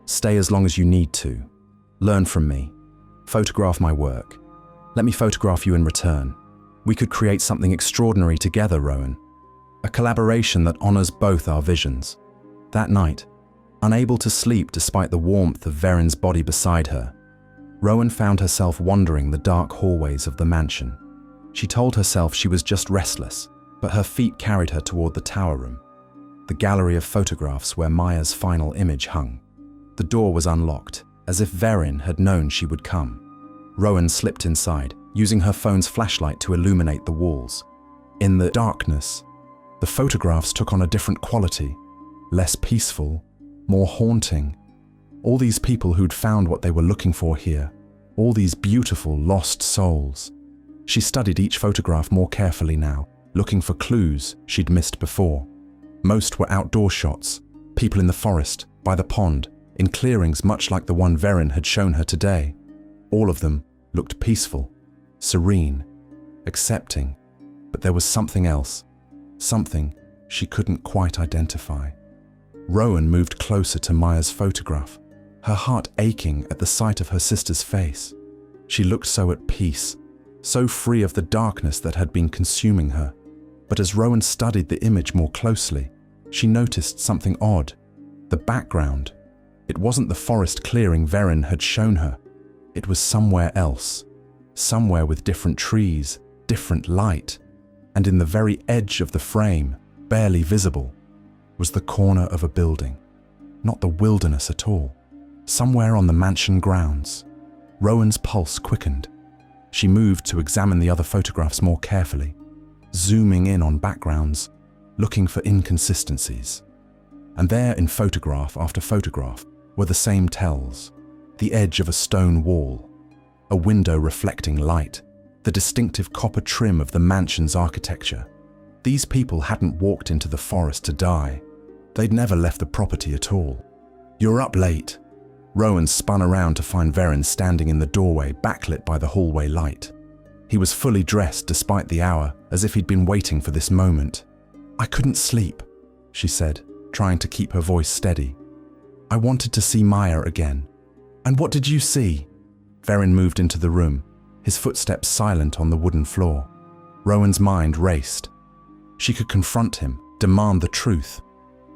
Stay as long as you need to. Learn from me. Photograph my work. Let me photograph you in return. We could create something extraordinary together, Rowan. A collaboration that honors both our visions." That night, unable to sleep despite the warmth of Verin's body beside her, Rowan found herself wandering the dark hallways of the mansion. She told herself she was just restless, but her feet carried her toward the tower room, the gallery of photographs where Maya's final image hung. The door was unlocked, as if Verin had known she would come. Rowan slipped inside, using her phone's flashlight to illuminate the walls. In the darkness, the photographs took on a different quality, less peaceful, more haunting. All these people who'd found what they were looking for here, all these beautiful, lost souls. She studied each photograph more carefully now, looking for clues she'd missed before. Most were outdoor shots, people in the forest, by the pond, in clearings much like the one Verin had shown her today. All of them looked peaceful, serene, accepting, but there was something else, something she couldn't quite identify. Rowan moved closer to Maya's photograph, her heart aching at the sight of her sister's face. She looked so at peace, so free of the darkness that had been consuming her. But as Rowan studied the image more closely, she noticed something odd. The background. It wasn't the forest clearing Verin had shown her. It was somewhere else, somewhere with different trees, different light, and in the very edge of the frame, barely visible, was the corner of a building. Not the wilderness at all. Somewhere on the mansion grounds. Rowan's pulse quickened. She moved to examine the other photographs more carefully, zooming in on backgrounds, looking for inconsistencies. And there, in photograph after photograph, were the same tells. The edge of a stone wall, a window reflecting light, the distinctive copper trim of the mansion's architecture. These people hadn't walked into the forest to die. They'd never left the property at all. "You're up late." Rowan spun around to find Verin standing in the doorway, backlit by the hallway light. He was fully dressed despite the hour, as if he'd been waiting for this moment. "I couldn't sleep," she said, trying to keep her voice steady. "I wanted to see Maya again." "And what did you see?" Verin moved into the room, his footsteps silent on the wooden floor. Rowan's mind raced. She could confront him, demand the truth,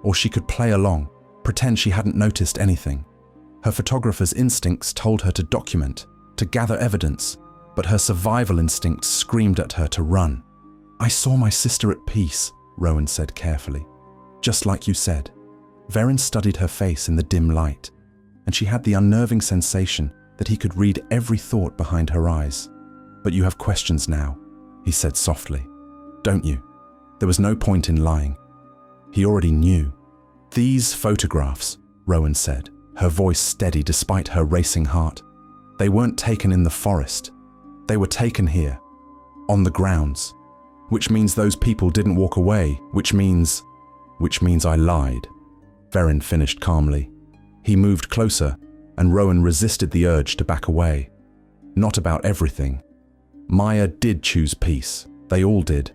or she could play along, pretend she hadn't noticed anything. Her photographer's instincts told her to document, to gather evidence, but her survival instinct screamed at her to run. "I saw my sister at peace," Rowan said carefully. "Just like you said." Verin studied her face in the dim light, and she had the unnerving sensation that he could read every thought behind her eyes. "But you have questions now," he said softly. "Don't you?" There was no point in lying. He already knew. "These photographs," Rowan said, her voice steady despite her racing heart. "They weren't taken in the forest. They were taken here, on the grounds. Which means those people didn't walk away, which means I lied." Verin finished calmly. He moved closer, and Rowan resisted the urge to back away. "Not about everything. Maya did choose peace. They all did.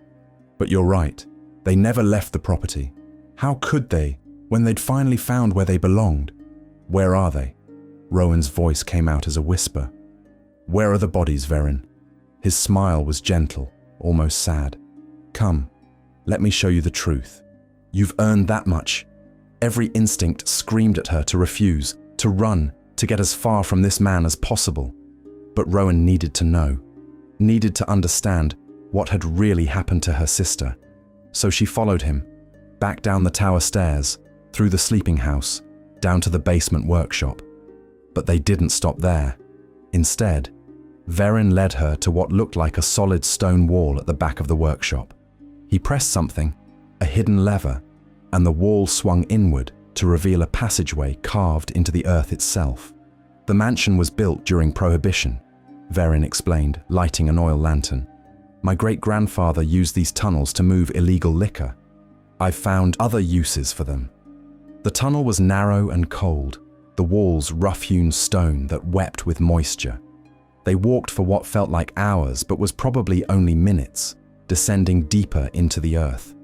But you're right. They never left the property. How could they, when they'd finally found where they belonged? Where are they?" Rowan's voice came out as a whisper. "Where are the bodies, Verin?" His smile was gentle, almost sad. "Come, let me show you the truth. You've earned that much." Every instinct screamed at her to refuse, to run, to get as far from this man as possible. But Rowan needed to know, needed to understand what had really happened to her sister. So she followed him, back down the tower stairs, through the sleeping house, down to the basement workshop. But they didn't stop there. Instead, Verin led her to what looked like a solid stone wall at the back of the workshop. He pressed something, a hidden lever, and the wall swung inward to reveal a passageway carved into the earth itself. "The mansion was built during Prohibition," Verin explained, lighting an oil lantern. "My great-grandfather used these tunnels to move illegal liquor. I've found other uses for them." The tunnel was narrow and cold, the walls rough-hewn stone that wept with moisture. They walked for what felt like hours, but was probably only minutes, descending deeper into the earth.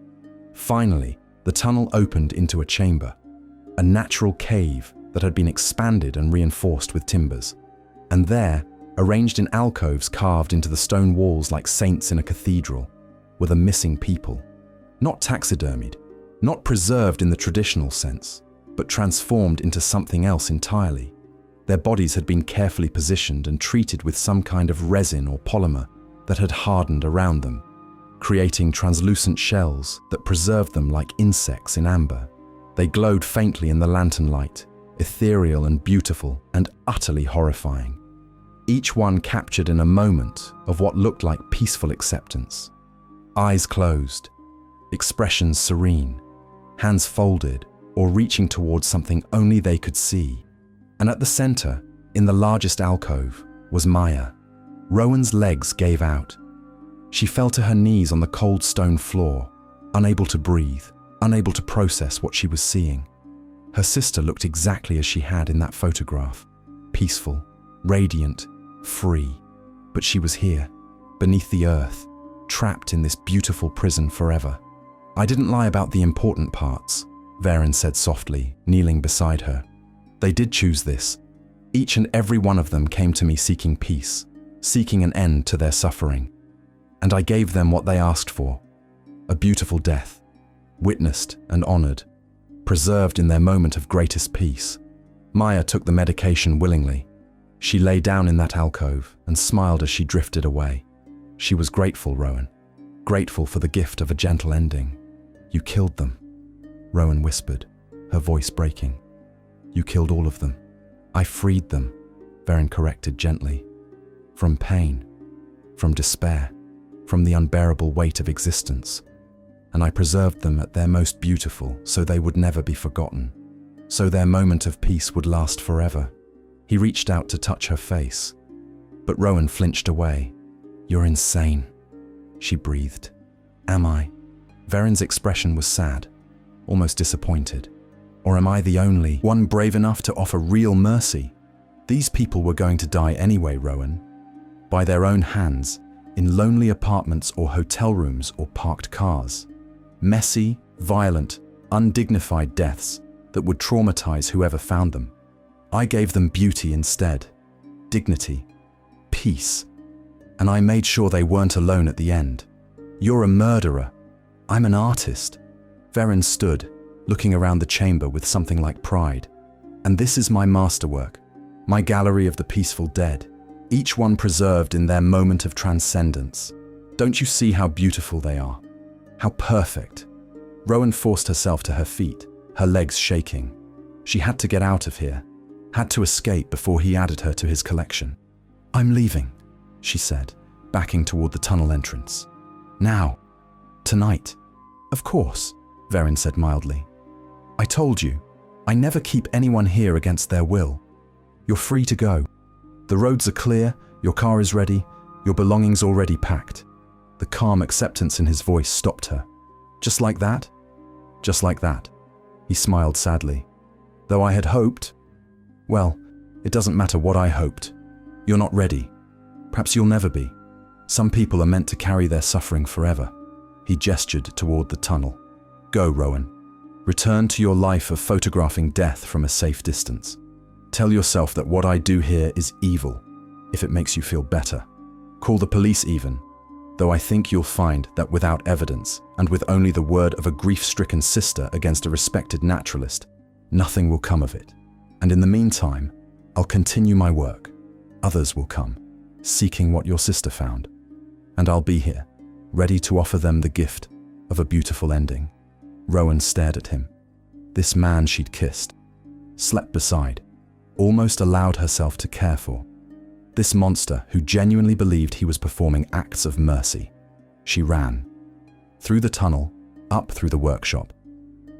Finally, the tunnel opened into a chamber, a natural cave that had been expanded and reinforced with timbers. And there, arranged in alcoves carved into the stone walls like saints in a cathedral, were the missing people. Not taxidermied, not preserved in the traditional sense, but transformed into something else entirely. Their bodies had been carefully positioned and treated with some kind of resin or polymer that had hardened around them, creating translucent shells that preserved them like insects in amber. They glowed faintly in the lantern light, ethereal and beautiful and utterly horrifying. Each one captured in a moment of what looked like peaceful acceptance. Eyes closed, expressions serene, hands folded or reaching towards something only they could see. And at the center, in the largest alcove, was Maya. Rowan's legs gave out. She fell to her knees on the cold stone floor, unable to breathe, unable to process what she was seeing. Her sister looked exactly as she had in that photograph, peaceful, radiant, free. But she was here, beneath the earth, trapped in this beautiful prison forever. "I didn't lie about the important parts," Verin said softly, kneeling beside her. "They did choose this. Each and every one of them came to me seeking peace, seeking an end to their suffering. And I gave them what they asked for, a beautiful death, witnessed and honored, preserved in their moment of greatest peace." Maya took the medication willingly. She lay down in that alcove and smiled as she drifted away. She was grateful, Rowan, grateful for the gift of a gentle ending. "You killed them," Rowan whispered, her voice breaking. "You killed all of them." "I freed them," Verin corrected gently. "From pain, from despair, from the unbearable weight of existence. And I preserved them at their most beautiful so they would never be forgotten, so their moment of peace would last forever." He reached out to touch her face, but Rowan flinched away. "You're insane," she breathed. "Am I?" Verin's expression was sad, almost disappointed. "Or am I the only one brave enough to offer real mercy? These people were going to die anyway, Rowan. By their own hands, in lonely apartments or hotel rooms or parked cars. Messy, violent, undignified deaths that would traumatize whoever found them. I gave them beauty instead, dignity, peace. And I made sure they weren't alone at the end. You're a murderer. I'm an artist." Verin stood, looking around the chamber with something like pride. "And this is my masterwork, my gallery of the peaceful dead, each one preserved in their moment of transcendence. Don't you see how beautiful they are? How perfect?" Rowan forced herself to her feet, her legs shaking. She had to get out of here, had to escape before he added her to his collection. "I'm leaving," she said, backing toward the tunnel entrance. "Now. Tonight." "Of course," Verin said mildly. "I told you, I never keep anyone here against their will. You're free to go. The roads are clear, your car is ready, your belongings already packed." The calm acceptance in his voice stopped her. "Just like that?" "Just like that." He smiled sadly. "Though I had hoped, well, it doesn't matter what I hoped. You're not ready. Perhaps you'll never be. Some people are meant to carry their suffering forever." He gestured toward the tunnel. "Go, Rowan. Return to your life of photographing death from a safe distance. Tell yourself that what I do here is evil, if it makes you feel better. Call the police even, though I think you'll find that without evidence, and with only the word of a grief-stricken sister against a respected naturalist, nothing will come of it. And in the meantime, I'll continue my work. Others will come, seeking what your sister found. And I'll be here, ready to offer them the gift of a beautiful ending." Rowan stared at him. This man she'd kissed, slept beside, almost allowed herself to care for. This monster who genuinely believed he was performing acts of mercy. She ran. Through the tunnel, up through the workshop,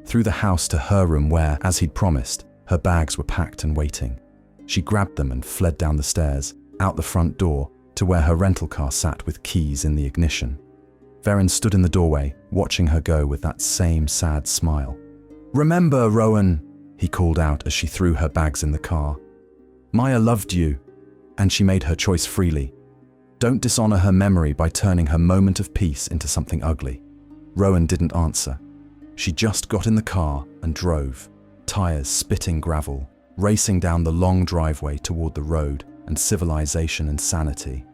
through the house to her room where, as he'd promised, her bags were packed and waiting. She grabbed them and fled down the stairs, out the front door, to where her rental car sat with keys in the ignition. Verin stood in the doorway, watching her go with that same sad smile. "Remember, Rowan," he called out as she threw her bags in the car. "Maya loved you, and she made her choice freely. Don't dishonor her memory by turning her moment of peace into something ugly." Rowan didn't answer. She just got in the car and drove, tires spitting gravel, racing down the long driveway toward the road and civilization and sanity.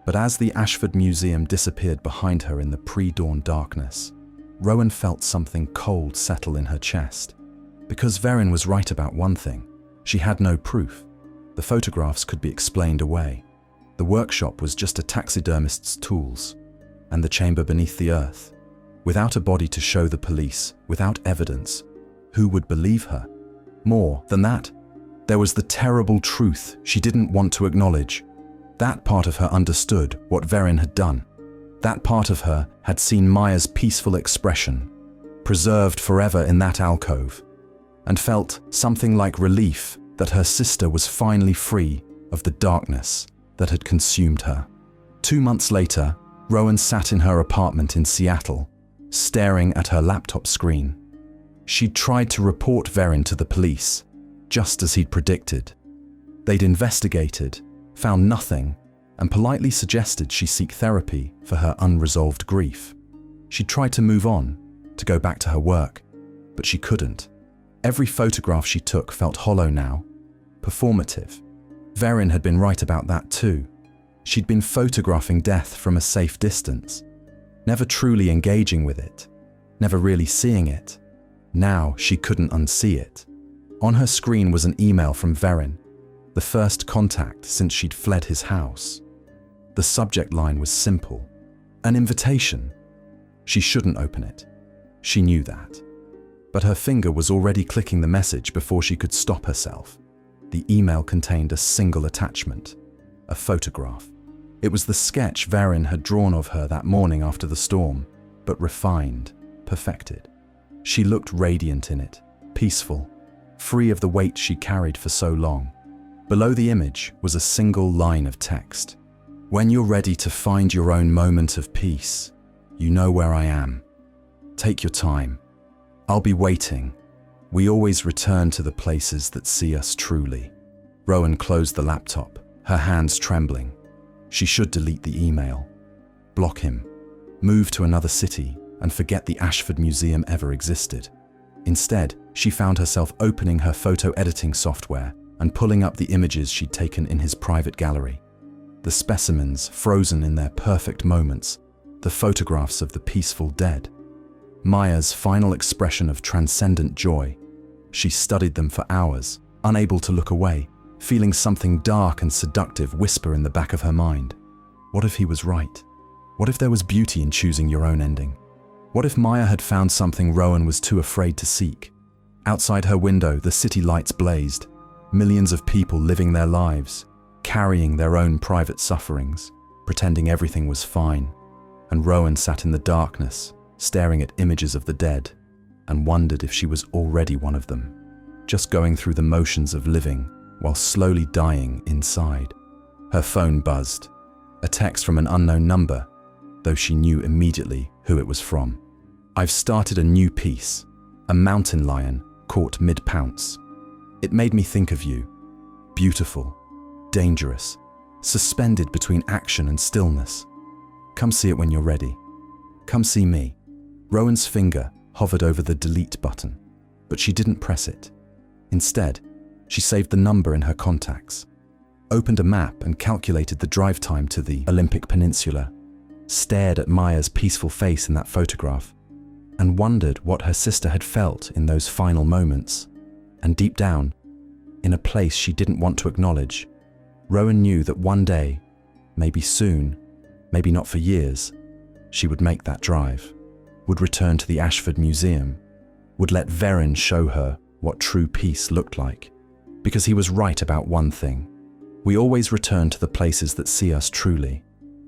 But as the Ashford Museum disappeared behind her in the pre-dawn darkness, Rowan felt something cold settle in her chest. Because Verin was right about one thing, she had no proof. The photographs could be explained away. The workshop was just a taxidermist's tools, and the chamber beneath the earth. Without a body to show the police, without evidence, who would believe her? More than that, there was the terrible truth she didn't want to acknowledge. That part of her understood what Verin had done. That part of her had seen Maya's peaceful expression, preserved forever in that alcove, and felt something like relief that her sister was finally free of the darkness that had consumed her. 2 months later, Rowan sat in her apartment in Seattle, staring at her laptop screen. She'd tried to report Verin to the police, just as he'd predicted. They'd investigated, found nothing, and politely suggested she seek therapy for her unresolved grief. She tried to move on, to go back to her work, but she couldn't. Every photograph she took felt hollow now, performative. Verin had been right about that too. She'd been photographing death from a safe distance, never truly engaging with it, never really seeing it. Now she couldn't unsee it. On her screen was an email from Verin, the first contact since she'd fled his house. The subject line was simple, an invitation. She shouldn't open it. She knew that. But her finger was already clicking the message before she could stop herself. The email contained a single attachment, a photograph. It was the sketch Verin had drawn of her that morning after the storm, but refined, perfected. She looked radiant in it, peaceful, free of the weight she carried for so long. Below the image was a single line of text. "When you're ready to find your own moment of peace, you know where I am. Take your time. I'll be waiting. We always return to the places that see us truly." Rowan closed the laptop, her hands trembling. She should delete the email, block him, move to another city, and forget the Ashford Museum ever existed. Instead, she found herself opening her photo editing software and pulling up the images she'd taken in his private gallery. The specimens frozen in their perfect moments, the photographs of the peaceful dead. Maya's final expression of transcendent joy. She studied them for hours, unable to look away, feeling something dark and seductive whisper in the back of her mind. What if he was right? What if there was beauty in choosing your own ending? What if Maya had found something Rowan was too afraid to seek? Outside her window, the city lights blazed, millions of people living their lives, carrying their own private sufferings, pretending everything was fine. And Rowan sat in the darkness, staring at images of the dead, and wondered if she was already one of them, just going through the motions of living while slowly dying inside. Her phone buzzed, a text from an unknown number, though she knew immediately who it was from. "I've started a new piece, a mountain lion caught mid-pounce. It made me think of you. Beautiful, dangerous, suspended between action and stillness. Come see it when you're ready. Come see me." Rowan's finger hovered over the delete button, but she didn't press it. Instead, she saved the number in her contacts, opened a map and calculated the drive time to the Olympic Peninsula, stared at Maya's peaceful face in that photograph, and wondered what her sister had felt in those final moments. And deep down, in a place she didn't want to acknowledge, Rowan knew that one day, maybe soon, maybe not for years, she would make that drive, would return to the Ashford Museum, would let Verin show her what true peace looked like. Because he was right about one thing. We always return to the places that see us truly.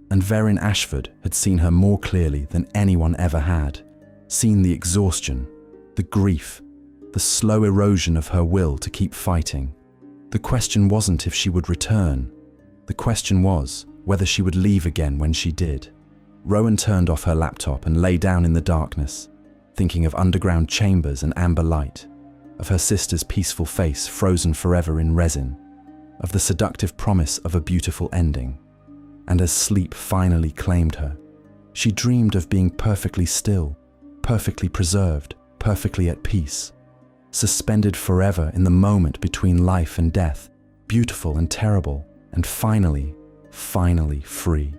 And Verin Ashford had seen her more clearly than anyone ever had, seen the exhaustion, the grief, the slow erosion of her will to keep fighting. The question wasn't if she would return. The question was whether she would leave again when she did. Rowan turned off her laptop and lay down in the darkness, thinking of underground chambers and amber light, of her sister's peaceful face frozen forever in resin, of the seductive promise of a beautiful ending. And as sleep finally claimed her, she dreamed of being perfectly still, perfectly preserved, perfectly at peace, suspended forever in the moment between life and death, beautiful and terrible, and finally free.